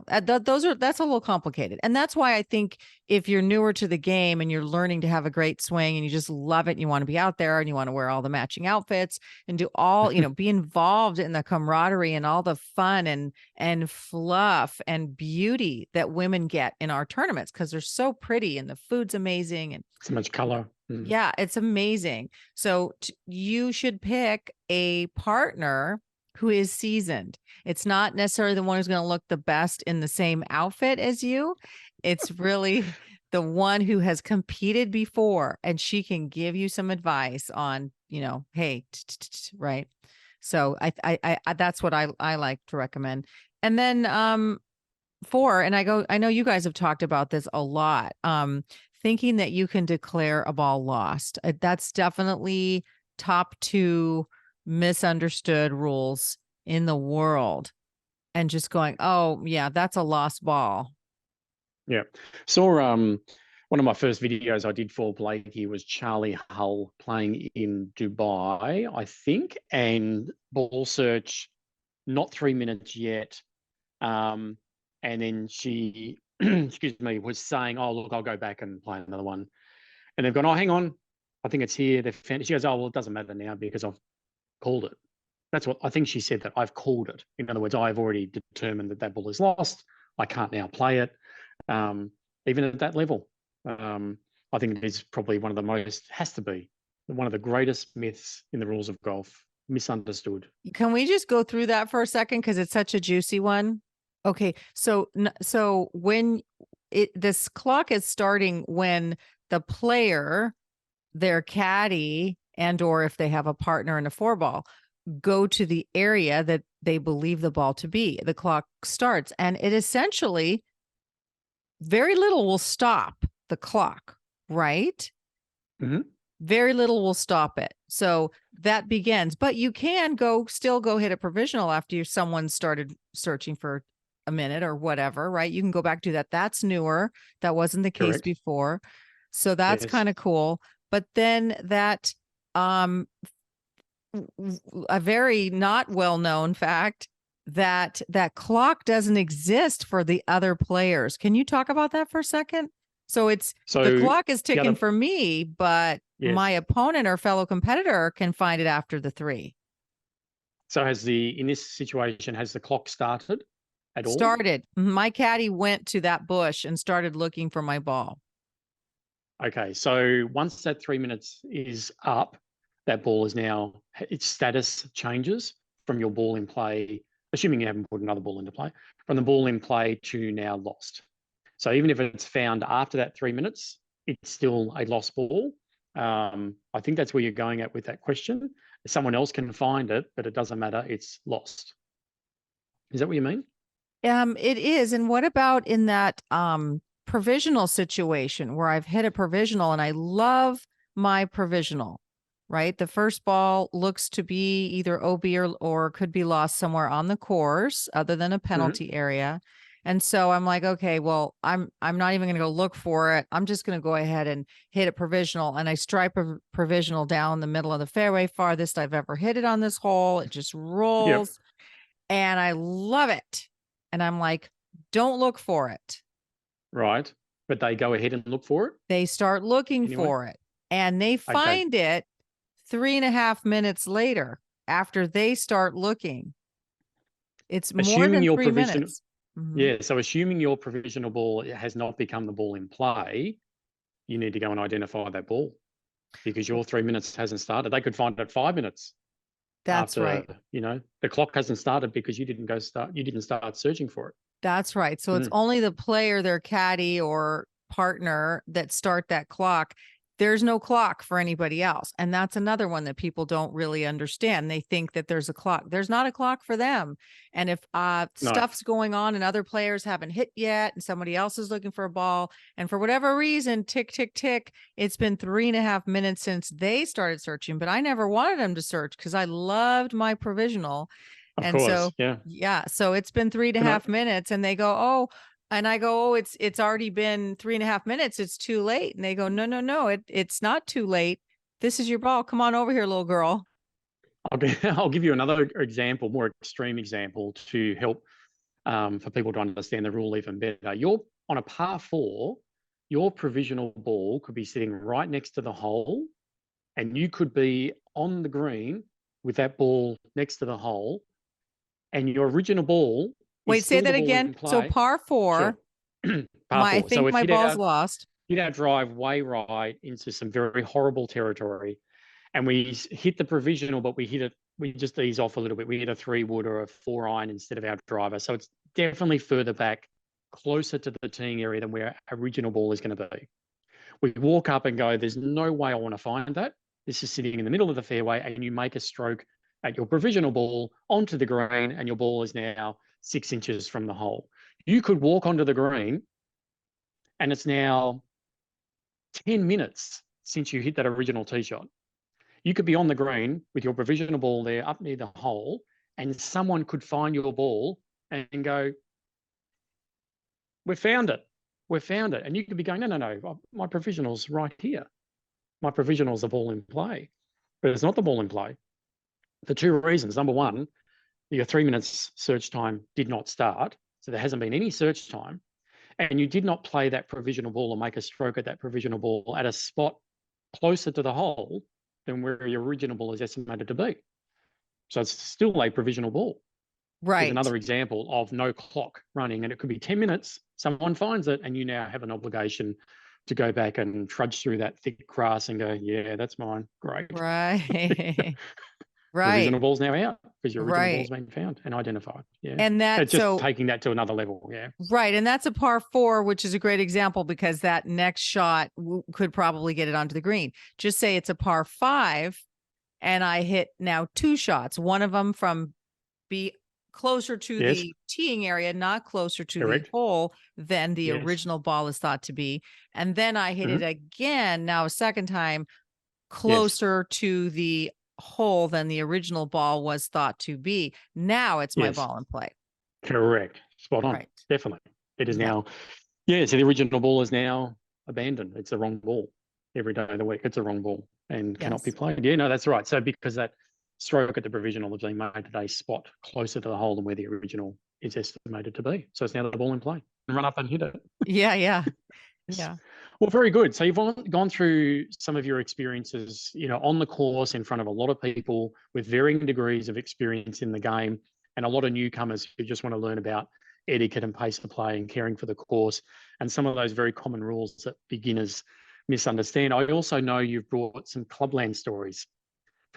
that's a little complicated. And that's why I think if you're newer to the game and you're learning to have a great swing and you just love it and you want to be out there and you want to wear all the matching outfits and do all, be involved in the camaraderie and all the fun and fluff and beauty that women get in our tournaments because they're so pretty and the food's amazing and so much color. Yeah, it's amazing. So you should pick a partner who is seasoned. It's not necessarily the one who's going to look the best in the same outfit as you. It's really the one who has competed before, and she can give you some advice on, hey, right. So I that's what I like to recommend. And then 4, and I know you guys have talked about this a lot. Thinking that you can declare a ball lost. That's definitely top 2 misunderstood rules in the world, and just going, oh yeah, that's a lost ball. Yeah. Saw one of my first videos I did for Blakey was Charlie Hull playing in Dubai, I think, and ball search, not 3 minutes yet. And then she, excuse me, was saying, oh, look, I'll go back and play another one. And they've gone, oh, hang on, I think it's here. She goes, oh, well, it doesn't matter now because I've called it. That's what I think she said, that I've called it. In other words, I've already determined that ball is lost. I can't now play it. Even at that level, I think it is probably has to be one of the greatest myths in the rules of golf, misunderstood. Can we just go through that for a second? Because it's such a juicy one. Okay. So when this clock is starting when the player, their caddy, and or if they have a partner in a 4-ball, go to the area that they believe the ball to be. The clock starts, and it essentially very little will stop the clock, right? Mm-hmm. Very little will stop it. So that begins, but you can still go hit a provisional after someone started searching for a minute or whatever, right? You can go back to that. That's newer. That wasn't the case before. So that's kind of cool. But then that, a very not well-known fact that clock doesn't exist for the other players. Can you talk about that for a second? So the clock is ticking for me, but my opponent or fellow competitor can find it after the 3. So in this situation, has the clock started at all? Started. My caddy went to that bush and started looking for my ball. Okay, so once that 3 minutes is up, that ball is now, its status changes from your ball in play, assuming you haven't put another ball into play, from the ball in play to now lost. So even if it's found after that 3 minutes, it's still a lost ball. I think that's where you're going at with that question. Someone else can find it, but it doesn't matter, it's lost. Is that what you mean? It is. And what about in that provisional situation where I've hit a provisional and I love my provisional, right? The first ball looks to be either OB or could be lost somewhere on the course other than a penalty area. And so I'm like, okay, well, I'm not even going to go look for it. I'm just going to go ahead and hit a provisional. And I stripe a provisional down the middle of the fairway, farthest I've ever hit it on this hole. It just rolls and I love it. And I'm like, don't look for it. Right. But they go ahead and look for it. They start looking Anyway. for it, and they find it 3.5 minutes later after they start looking. It's more Assuming than your 3 minutes. Mhm. Yeah. So assuming your provisional ball has not become the ball in play, you need to go and identify that ball because your 3 minutes hasn't started. They could find it 5 minutes. That's after, right. The clock hasn't started because you didn't start searching for it. That's right. So it's only the player, their caddy or partner that start that clock. There's no clock for anybody else. And that's another one that people don't really understand. They think that there's a clock. There's not a clock for them. And if stuff's going on and other players haven't hit yet and somebody else is looking for a ball, and for whatever reason, tick, tick, tick, it's been 3.5 minutes since they started searching, but I never wanted them to search because I loved my provisional. Of course, yeah. So it's been 3.5 minutes and they go, oh, and I go, oh, it's already been 3.5 minutes. It's too late. And they go, no, it's not too late. This is your ball. Come on over here, little girl. I'll give you another example, more extreme example to help for people to understand the rule even better. You're on a par 4, your provisional ball could be sitting right next to the hole, and you could be on the green with that ball next to the hole, and your original ball. Wait, say that again. So par 4. Sure. I think my ball's lost. Hit our drive way right into some very horrible territory, and we hit the provisional, but we just ease off a little bit. We hit a 3-wood or a 4-iron instead of our driver. So it's definitely further back, closer to the teeing area than where our original ball is going to be. We walk up and go, there's no way I want to find that. This is sitting in the middle of the fairway, and you make a stroke at your provisional ball onto the green, and your ball is now 6 inches from the hole. You could walk onto the green, and it's now 10 minutes since you hit that original tee shot. You could be on the green with your provisional ball there up near the hole, and someone could find your ball and go, we found it. And you could be going, no, my provisional's right here. My provisional's the ball in play. But it's not the ball in play. For 2 reasons. Number one, your 3 minutes search time did not start. So there hasn't been any search time. And you did not play that provisional ball or make a stroke at that provisional ball at a spot closer to the hole than where your original ball is estimated to be. So it's still a provisional ball. Right. There's another example of no clock running, and it could be 10 minutes. Someone finds it, and you now have an obligation to go back and trudge through that thick grass and go, yeah, that's mine. Great. Right. Right. Provisional ball's now out because your original ball's been found and identified. Yeah. And that's just taking that to another level. Yeah. Right. And that's a par 4, which is a great example because that next shot could probably get it onto the green. Just say it's a par 5 and I hit now 2 shots, one of them from be closer to the teeing area, not closer to the hole than the original ball is thought to be. And then I hit it again, now a second time, closer to the hole than the original ball was thought to be. Now it's my ball in play. Correct. Spot on. Right. Definitely. It is now. Yeah. So the original ball is now abandoned. It's the wrong ball. Every day of the week, it's a wrong ball and cannot be played. Yeah, no, that's right. So because that stroke at the provisional is being made at a spot closer to the hole than where the original is estimated to be. So it's now the ball in play. And run up and hit it. Yeah. Well, very good. So you've gone through some of your experiences, on the course in front of a lot of people with varying degrees of experience in the game, and a lot of newcomers who just want to learn about etiquette and pace of play and caring for the course and some of those very common rules that beginners misunderstand. I also know you've brought some Clubland stories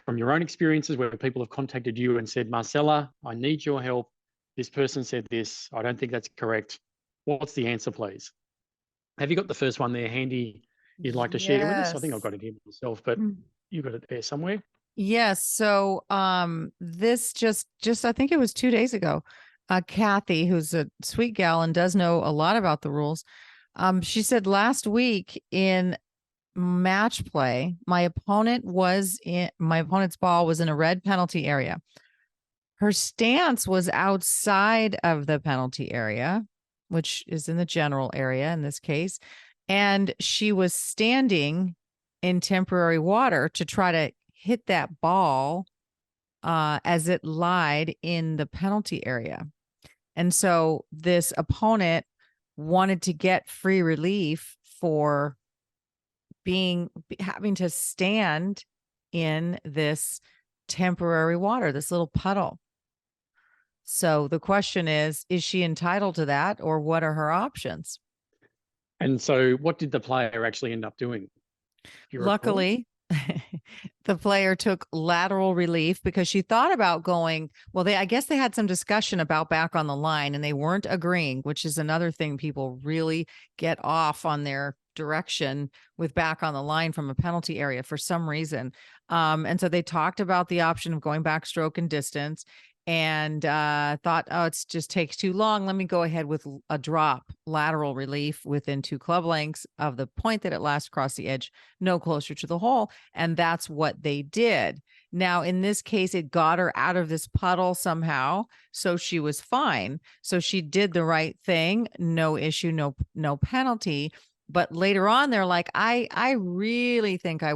from your own experiences where people have contacted you and said, Marcela, I need your help. This person said this. I don't think that's correct. What's the answer, please? Have you got the first one there handy you'd like to share with us? I think I've got it here myself, but you've got it there somewhere. Yes. So this just I think it was 2 days ago. Kathy, who's a sweet gal and does know a lot about the rules. She said last week in match play, my opponent's ball was in a red penalty area. Her stance was outside of the penalty area, which is in the general area in this case. And she was standing in temporary water to try to hit that ball as it lied in the penalty area. And so this opponent wanted to get free relief for having to stand in this temporary water, this little puddle. So the question is she entitled to that, or what are her options? And so what did the player actually end up doing? Do you recall? Luckily, the player took lateral relief because she thought about going, well, I guess they had some discussion about back on the line and they weren't agreeing, which is another thing people really get off on their direction with back on the line from a penalty area for some reason. And so they talked about the option of going backstroke and distance, and thought, oh, it's just takes too long. Let me go ahead with a drop lateral relief within 2 club lengths of the point that it last crossed the edge, no closer to the hole. And that's what they did. Now, in this case, it got her out of this puddle somehow, so she was fine. So she did the right thing, no issue, no penalty. But later on, they're like, I really think I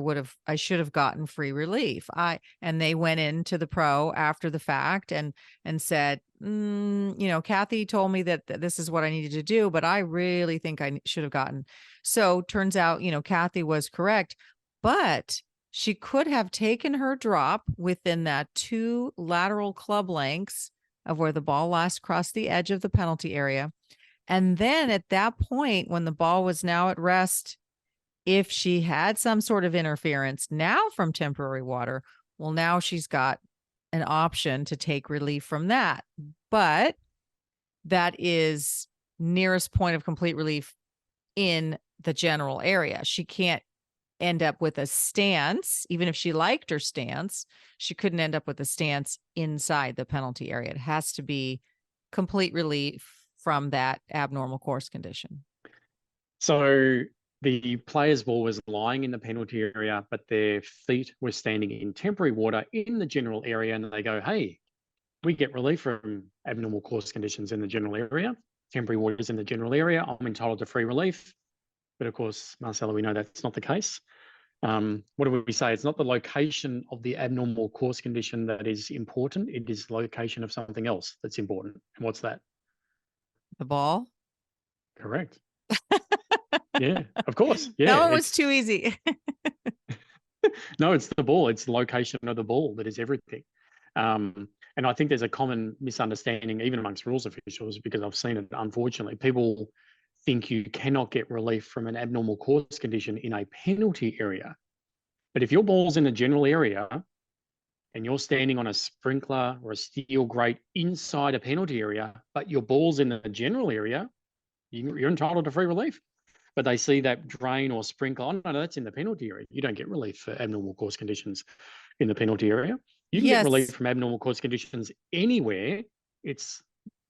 should have gotten free relief. And they went into the pro after the fact and said, Kathy told me that this is what I needed to do, but I really think I should have gotten. So turns out, Kathy was correct, but she could have taken her drop within that 2 lateral club lengths of where the ball last crossed the edge of the penalty area. And then at that point, when the ball was now at rest, if she had some sort of interference now from temporary water, well, now she's got an option to take relief from that. But that is nearest point of complete relief in the general area. She can't end up with a stance. Even if she liked her stance, she couldn't end up with a stance inside the penalty area. It has to be complete relief from that abnormal course condition. So the player's ball was lying in the penalty area, but their feet were standing in temporary water in the general area, and they go, hey, we get relief from abnormal course conditions in the general area. Temporary water's in the general area. I'm entitled to free relief. But of course, Marcela, we know that's not the case. What do we say? It's not the location of the abnormal course condition that is important. It is the location of something else that's important. And what's that? The ball? Correct. Yeah, of course. Yeah, that one was too easy. No, it's the ball. It's the location of the ball that is everything. And I think there's a common misunderstanding, even amongst rules officials, because I've seen it, unfortunately. People think you cannot get relief from an abnormal course condition in a penalty area. But if your ball's in a general area and you're standing on a sprinkler or a steel grate inside a penalty area, but your ball's in the general area, you're entitled to free relief. But they see that drain or sprinkler, oh, no, that's in the penalty area. You don't get relief for abnormal course conditions in the penalty area. You can get relief from abnormal course conditions anywhere. It's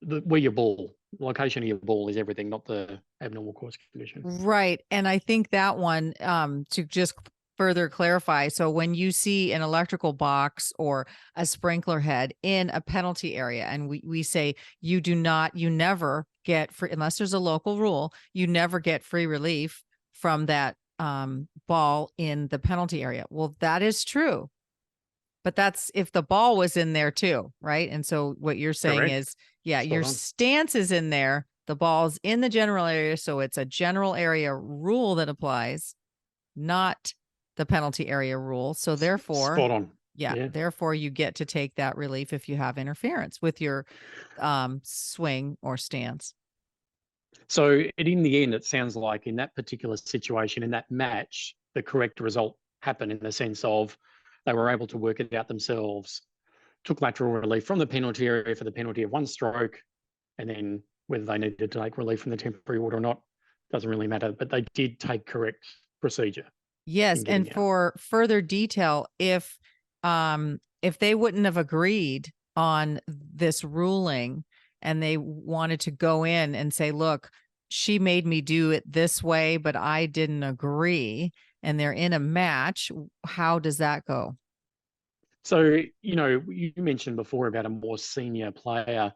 where your ball, location of your ball is everything, not the abnormal course condition. Right. And I think that one, to just further clarify, so when you see an electrical box or a sprinkler head in a penalty area, and we say you never get free, unless there's a local rule, you never get free relief from that ball in the penalty area. Well, that is true. But that's if the ball was in there too, right? And so what you're saying Correct. is, yeah, your stance is in there, the ball's in the general area, so it's a general area rule that applies, not the penalty area rule. So therefore, spot on. Yeah, therefore you get to take that relief if you have interference with your swing or stance. So in the end, it sounds like in that particular situation, in that match, the correct result happened in the sense of they were able to work it out themselves, took lateral relief from the penalty area for the penalty of 1 stroke, and then whether they needed to take relief from the temporary water or not doesn't really matter, but they did take correct procedure. Yes, and for further detail, if they wouldn't have agreed on this ruling and they wanted to go in and say, look, she made me do it this way, but I didn't agree, and they're in a match, how does that go? So, you mentioned before about a more senior player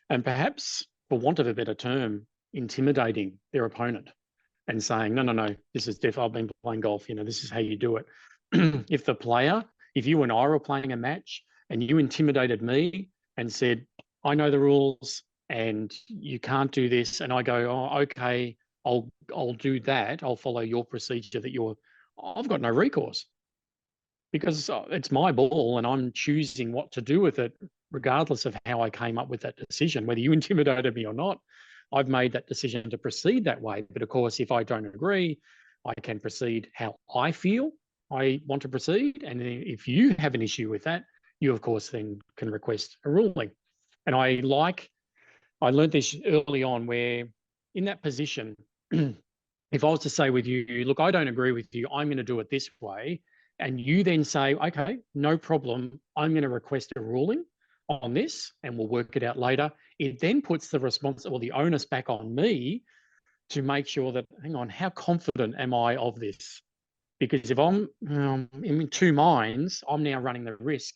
and perhaps, for want of a better term, intimidating their opponent and saying, no, this is I've been playing golf, this is how you do it. If you and I were playing a match and you intimidated me and said, I know the rules, and you can't do this. And I go, oh, okay, I'll do that. I'll follow your procedure I've got no recourse because it's my ball and I'm choosing what to do with it, regardless of how I came up with that decision, whether you intimidated me or not. I've made that decision to proceed that way. But of course, if I don't agree, I can proceed how I feel I want to proceed. And if you have an issue with that, you, of course, then can request a ruling. And I learned this early on where in that position, if I was to say with you, look, I don't agree with you, I'm going to do it this way. And you then say, okay, no problem, I'm going to request a ruling on this and we'll work it out later. It then puts the onus back on me to make sure that, hang on, how confident am I of this? Because if I'm in two minds, I'm now running the risk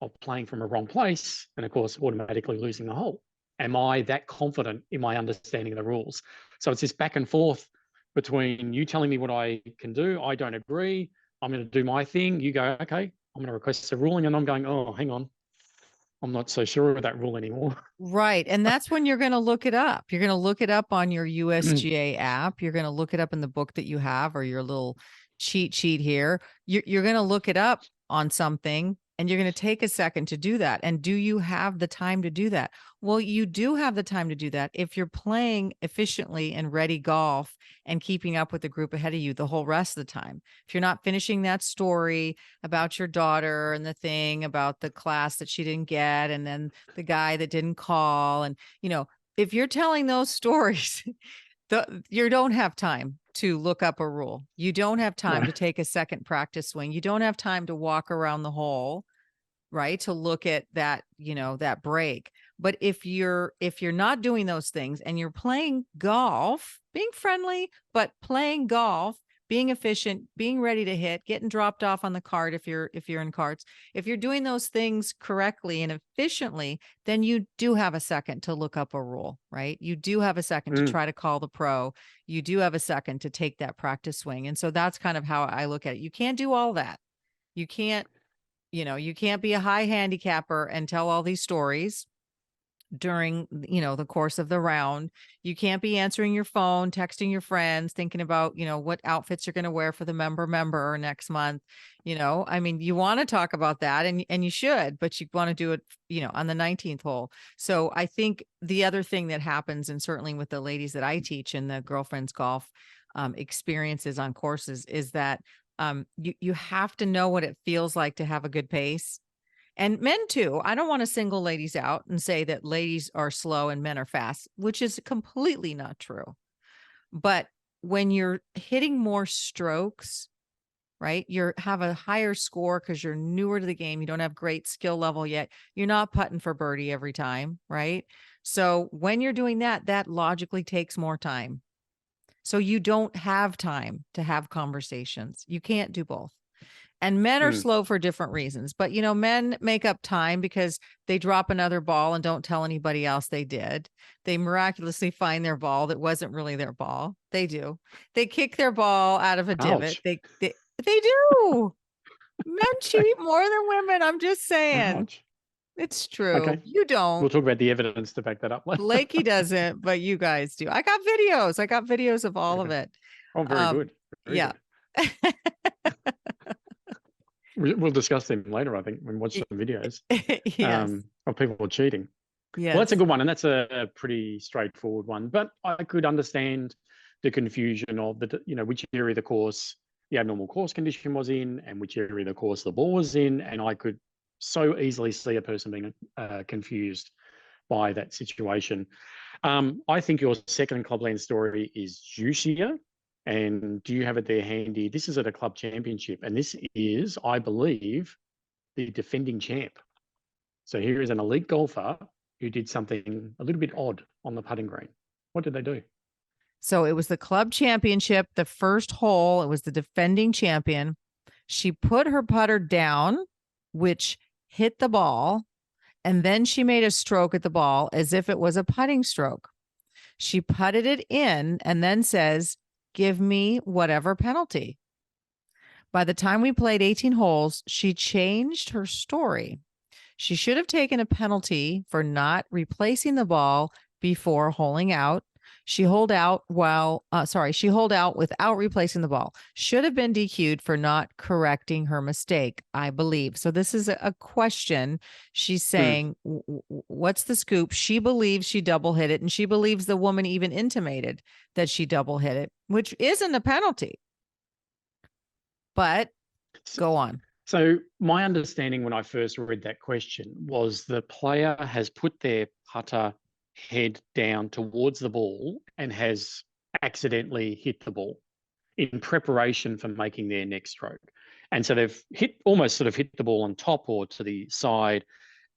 of playing from a wrong place and, of course, automatically losing the hole. Am I that confident in my understanding of the rules? So it's this back and forth between you telling me what I can do, I don't agree, I'm going to do my thing, you go, okay, I'm going to request a ruling, and I'm going, oh, hang on, I'm not so sure of that rule anymore. Right. And that's when you're going to look it up. You're going to look it up on your USGA app. You're going to look it up in the book that you have or your little cheat sheet here. You're going to look it up on something and you're going to take a second to do that. And do you have the time to do that? Well, you do have the time to do that if you're playing efficiently and ready golf and keeping up with the group ahead of you the whole rest of the time. If you're not finishing that story about your daughter and the thing about the class that she didn't get and then the guy that didn't call. And, if you're telling those stories, you don't have time to look up a rule. You don't have time to take a second practice swing. You don't have time to walk around the hole, right? To look at that, that break. But if you're not doing those things and you're playing golf, being friendly, but playing golf, being efficient, being ready to hit, getting dropped off on the cart if you're in carts, if you're doing those things correctly and efficiently, then you do have a second to look up a rule, right? You do have a second to try to call the pro. You do have a second to take that practice swing. And so that's kind of how I look at it. You can't do all that. You can't be a high handicapper and tell all these stories during, the course of the round. You can't be answering your phone, texting your friends, thinking about, what outfits you're going to wear for the member next month. You want to talk about that and you should, but you want to do it, on the 19th hole. So I think the other thing that happens, and certainly with the ladies that I teach in the Girlfriends Golf experiences on courses, is that you have to know what it feels like to have a good pace. And men too. I don't want to single ladies out and say that ladies are slow and men are fast, which is completely not true. But when you're hitting more strokes, right, you have a higher score because you're newer to the game. You don't have great skill level yet. You're not putting for birdie every time, right? So when you're doing that, that logically takes more time. So you don't have time to have conversations. You can't do both. And men are slow for different reasons, but men make up time because they drop another ball and don't tell anybody else they did. They miraculously find their ball that wasn't really their ball. They do. They kick their ball out of a divot. They do. Men cheat more than women. I'm just saying. Ouch. It's true. Okay. You don't. We'll talk about the evidence to back that up later. Blakey doesn't, but you guys do. I got videos of all of it. Oh, very good. Very good. We'll discuss them later, I think, when we watch some videos Yes. of people cheating. Yes. Well, that's a good one, and that's a pretty straightforward one. But I could understand the confusion of which area of the course the abnormal course condition was in and which area of the course the ball was in, and I could so easily see a person being confused by that situation. I think your second Clubland story is juicier. And do you have it there handy? This is at a club championship, and this is, I believe, the defending champ. So here is an elite golfer who did something a little bit odd on the putting green. What did they do? So it was the club championship, the first hole. It was the defending champion. She put her putter down, which hit the ball, and then she made a stroke at the ball as if it was a putting stroke. She putted it in and then says, "Give me whatever penalty." By the time we played 18 holes, she changed her story. She should have taken a penalty for not replacing the ball before holing out. She holed out she holed out without replacing the ball. Should have been DQ'd for not correcting her mistake, I believe. So this is a question. She's saying, what's the scoop? She believes she double hit it, and she believes the woman even intimated that she double hit it, which isn't a penalty. But go on. So my understanding when I first read that question was the player has put their putter head down towards the ball and has accidentally hit the ball in preparation for making their next stroke. And so they've almost sort of hit the ball on top or to the side,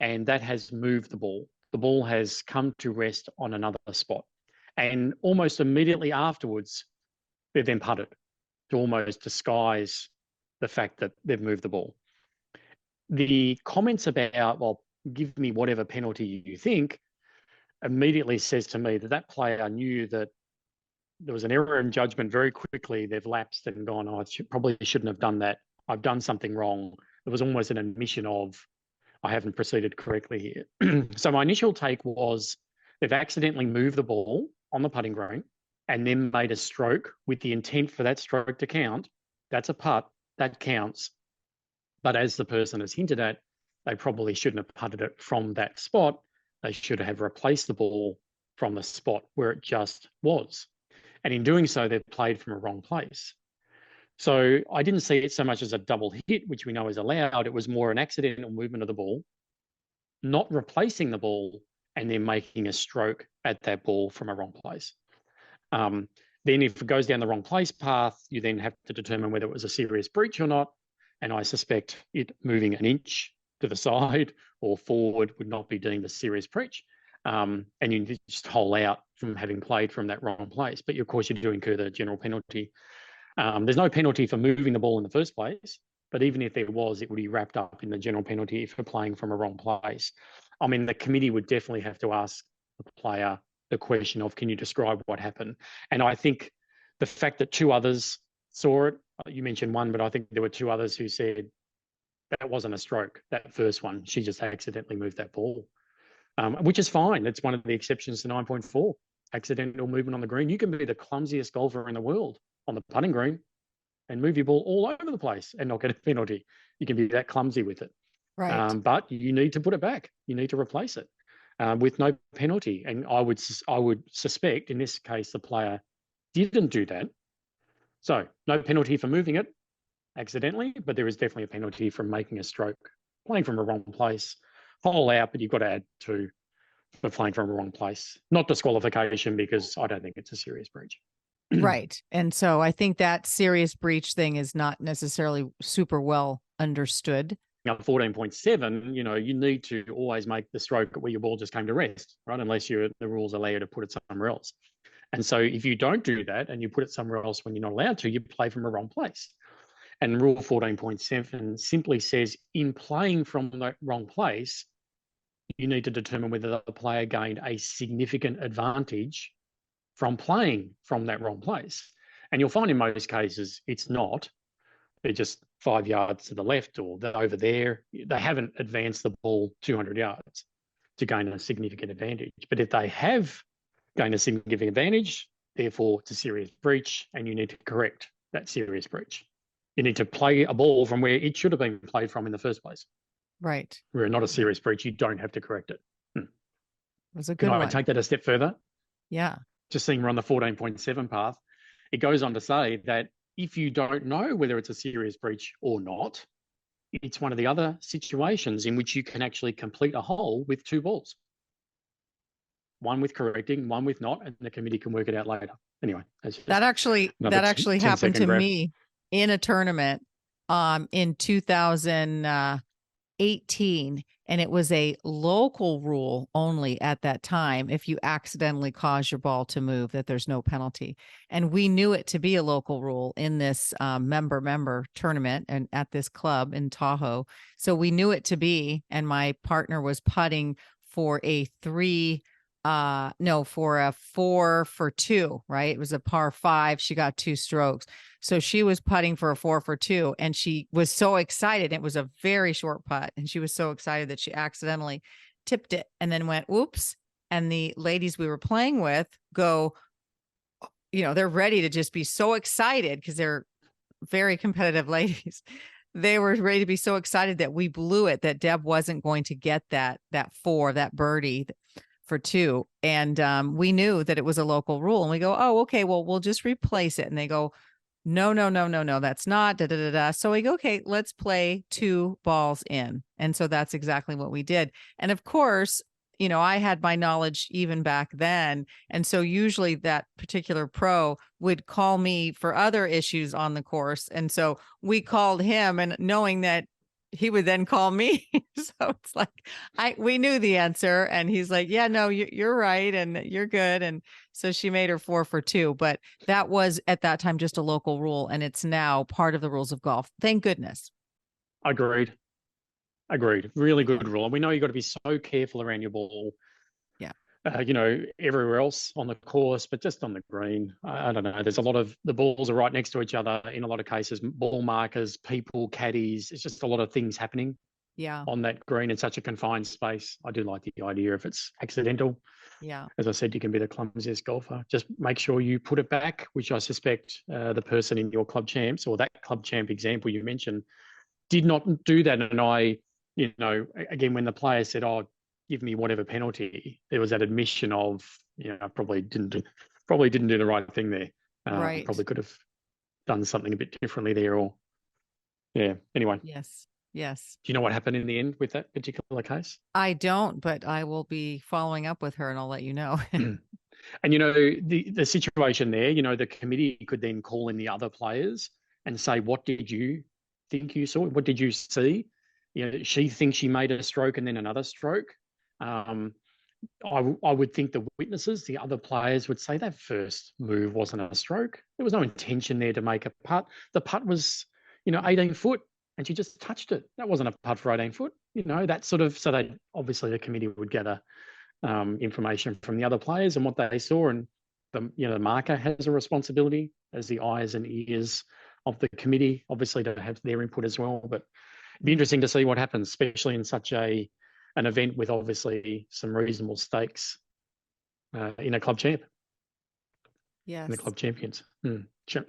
and that has moved the ball. The ball has come to rest on another spot. And almost immediately afterwards, they've then putted to almost disguise the fact that they've moved the ball. The comments about, well, give me whatever penalty you think, immediately says to me that that player knew that there was an error in judgment very quickly. They've lapsed and gone, oh, probably shouldn't have done that. I've done something wrong. There was almost an admission of, I haven't proceeded correctly here. So my initial take was they've accidentally moved the ball on the putting green and then made a stroke with the intent for that stroke to count. That's a putt, that counts. But as the person has hinted at, they probably shouldn't have putted it from that spot. They should have replaced the ball from the spot where it just was. And in doing so, they've played from a wrong place. So I didn't see it so much as a double hit, which we know is allowed. It was more an accidental movement of the ball, not replacing the ball, and then making a stroke at that ball from a wrong place. Then if it goes down the wrong place path, you then have to determine whether it was a serious breach or not. And I suspect it moving an inch to the side or forward would not be deemed a serious breach. And you just hole out from having played from that wrong place. But of course, you do incur the general penalty. There's no penalty for moving the ball in the first place, but even if there was, it would be wrapped up in the general penalty for playing from a wrong place. I mean, the committee would definitely have to ask the player the question of, can you describe what happened? And I think the fact that two others saw it, you mentioned one, but I think there were two others who said that wasn't a stroke, that first one. She just accidentally moved that ball, which is fine. It's one of the exceptions to 9.4, accidental movement on the green. You can be the clumsiest golfer in the world on the putting green and move your ball all over the place and not get a penalty. You can be that clumsy with it. Right. But you need to put it back. You need to replace it with no penalty. And I would suspect in this case, the player didn't do that. So no penalty for moving it accidentally, but there is definitely a penalty from making a stroke, playing from a wrong place, hole out, but you've got to add two for playing from a wrong place. Not disqualification, because I don't think it's a serious breach. Right. And so I think that serious breach thing is not necessarily super well understood. Now, 14.7, you need to always make the stroke where your ball just came to rest, right? Unless the rules allow you to put it somewhere else. And so if you don't do that and you put it somewhere else when you're not allowed to, you play from a wrong place. And rule 14.7 simply says in playing from the wrong place, you need to determine whether the player gained a significant advantage from playing from that wrong place. And you'll find in most cases, it's not. They're just 5 yards to the left or they're over there. They haven't advanced the ball 200 yards to gain a significant advantage. But if they have gained a significant advantage, therefore it's a serious breach and you need to correct that serious breach. You need to play a ball from where it should have been played from in the first place. Right. Where not a serious breach, you don't have to correct it. It was a good one. I take that a step further? Yeah. Just seeing we're on the 14.7 path, it goes on to say that if you don't know whether it's a serious breach or not, it's one of the other situations in which you can actually complete a hole with two balls. One with correcting, one with not, and the committee can work it out later. Anyway, that actually happened to me in a tournament in 2018, and it was a local rule only at that time. If you accidentally cause your ball to move, that there's no penalty. And we knew it to be a local rule in this member tournament and at this club in Tahoe. So we knew it to be, and my partner was putting for a 4-for-2, right? It was a par 5. She got 2 strokes. So she was putting for a 4-for-2, and she was so excited. It was a very short putt, and she was so excited that she accidentally tipped it and then went, whoops, and the ladies we were playing with go, they're ready to just be so excited because they're very competitive ladies. They were ready to be so excited that we blew it, that Deb wasn't going to get that birdie for 2. And we knew that it was a local rule, and we go, oh, okay, well, we'll just replace it. And they go, no, that's not da, da, da, da. So we go, okay, let's play 2 balls in. And so that's exactly what we did. And of course, I had my knowledge even back then. And so usually that particular pro would call me for other issues on the course. And so we called him, and knowing that he would then call me. So it's like, we knew the answer, and he's like, yeah, no, you're right. And you're good. And so she made her 4 for 2, but that was at that time just a local rule. And it's now part of the rules of golf. Thank goodness. Agreed. Really good rule. And we know you've got to be so careful around your ball. Yeah. Everywhere else on the course, but just on the green, I don't know. There's a lot of, the balls are right next to each other in a lot of cases, ball markers, people, caddies. It's just a lot of things happening on that green in such a confined space. I do like the idea if it's accidental. Yeah. As I said, you can be the clumsiest golfer. Just make sure you put it back, which I suspect the person in your club champs, or that club champ example you mentioned, did not do that. And I, again, when the player said, oh, give me whatever penalty, there was that admission of, probably didn't do the right thing there. Right. Probably could have done something a bit differently there, or anyway. Yes. Do you know what happened in the end with that particular case? I don't, but I will be following up with her, and I'll let you know. And the situation there, the committee could then call in the other players and say, what did you think you saw? What did you see? She thinks she made a stroke and then another stroke. I would think the witnesses, the other players, would say that first move wasn't a stroke. There was no intention there to make a putt. The putt was, 18 foot, and she just touched it. That wasn't a putt for 18 foot. That sort of, so they obviously the committee would gather information from the other players and what they saw, and the marker has a responsibility as the eyes and ears of the committee, obviously, to have their input as well. But it'd be interesting to see what happens, especially in such an event with obviously some reasonable stakes in a club champ. Yes. In the club champions.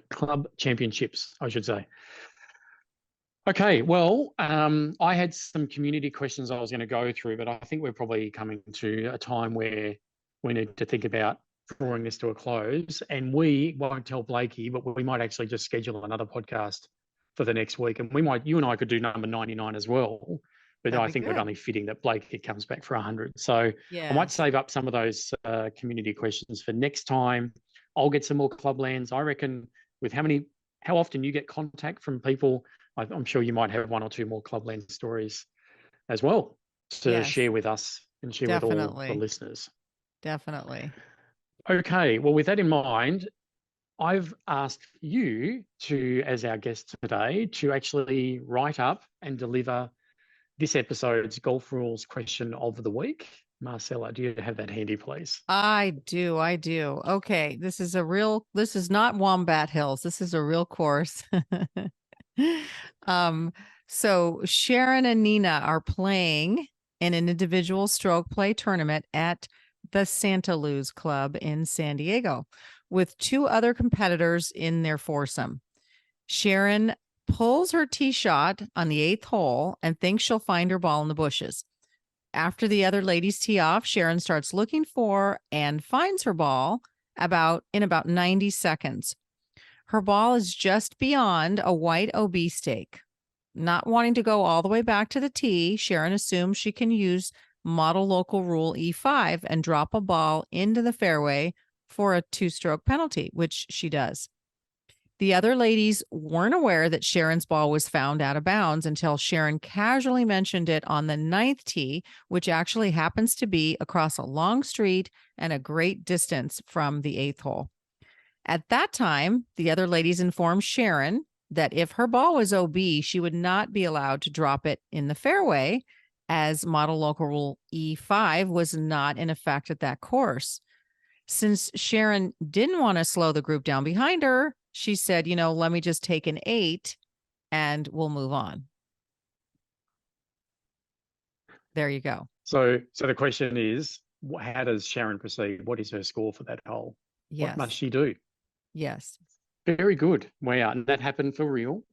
Club championships, I should say. Okay, well, I had some community questions I was going to go through, but I think we're probably coming to a time where we need to think about drawing this to a close. And we won't tell Blakey, but we might actually just schedule another podcast for the next week. And you and I could do number 99 as well. But I think we're only fitting that Blakey comes back for 100. So I might save up some of those community questions for next time. I'll get some more Clublands. I reckon with how often you get contact from people, I'm sure you might have 1 or 2 more Clubland stories as well to share with us and share with all the listeners. Definitely. Okay, well, with that in mind, I've asked you to, as our guest today, to actually write up and deliver this episode's Golf Rules question of the week. Marcela, do you have that handy, please? I do. Okay, this is not Wombat Hills. This is a real course. So Sharon and Nina are playing in an individual stroke play tournament at the Santaluz Club in San Diego with 2 other competitors in their foursome. Sharon pulls her tee shot on the 8th hole and thinks she'll find her ball in the bushes. After the other ladies tee off, Sharon starts looking for and finds her ball in about 90 seconds. Her ball is just beyond a white OB stake. Not wanting to go all the way back to the tee, Sharon assumes she can use model local rule E5 and drop a ball into the fairway for a 2-stroke penalty, which she does. The other ladies weren't aware that Sharon's ball was found out of bounds until Sharon casually mentioned it on the 9th tee, which actually happens to be across a long street and a great distance from the 8th hole. At that time, the other ladies informed Sharon that if her ball was OB, she would not be allowed to drop it in the fairway, as model local rule E5 was not in effect at that course. Since Sharon didn't want to slow the group down behind her, she said, let me just take an 8 and we'll move on. There you go. So the question is, how does Sharon proceed? What is her score for that hole? Yes. What must she do? Yes. Very good. Wow. And that happened for real?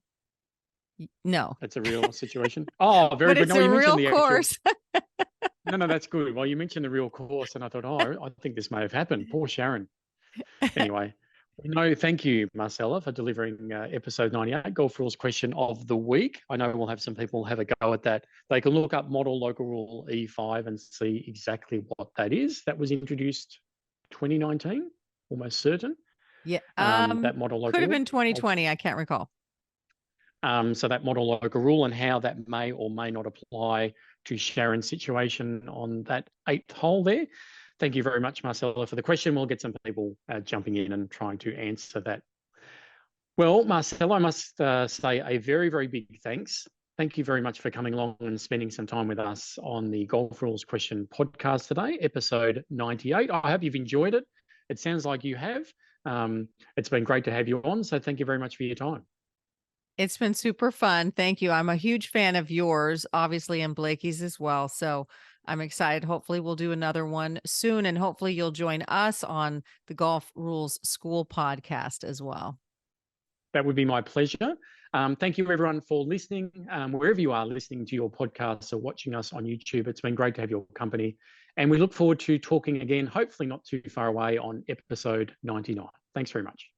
No. That's a real situation. Oh, very But good. it's No, a you mentioned real the actual. course. No, that's good. Well, you mentioned the real course, and I thought, oh, I think this may have happened. Poor Sharon. Anyway, no, thank you, Marcela, for delivering episode 98, Golf Rules Question of the Week. I know we'll have some people have a go at that. They can look up Model Local Rule E5 and see exactly what that is. That was introduced 2019, almost certain. Yeah. That Model Local Could have Rule. been 2020. I can't recall. So that Model Local Rule and how that may or may not apply to Sharon's situation on that 8th hole there. Thank you very much, Marcela, for the question. We'll get some people jumping in and trying to answer that. Well, Marcela, I must say a very, very big thanks. Thank you very much for coming along and spending some time with us on the Golf Rules Question podcast today, episode 98. I hope you've enjoyed it. It sounds like you have. It's been great to have you on, so thank you very much for your time. It's been super fun. Thank you. I'm a huge fan of yours, obviously, and Blakey's as well. So I'm excited. Hopefully we'll do another one soon, and hopefully you'll join us on the Golf Rules School podcast as well. That would be my pleasure. Thank you, everyone, for listening. Wherever you are listening to your podcasts or watching us on YouTube, it's been great to have your company. And we look forward to talking again, hopefully not too far away, on episode 99. Thanks very much.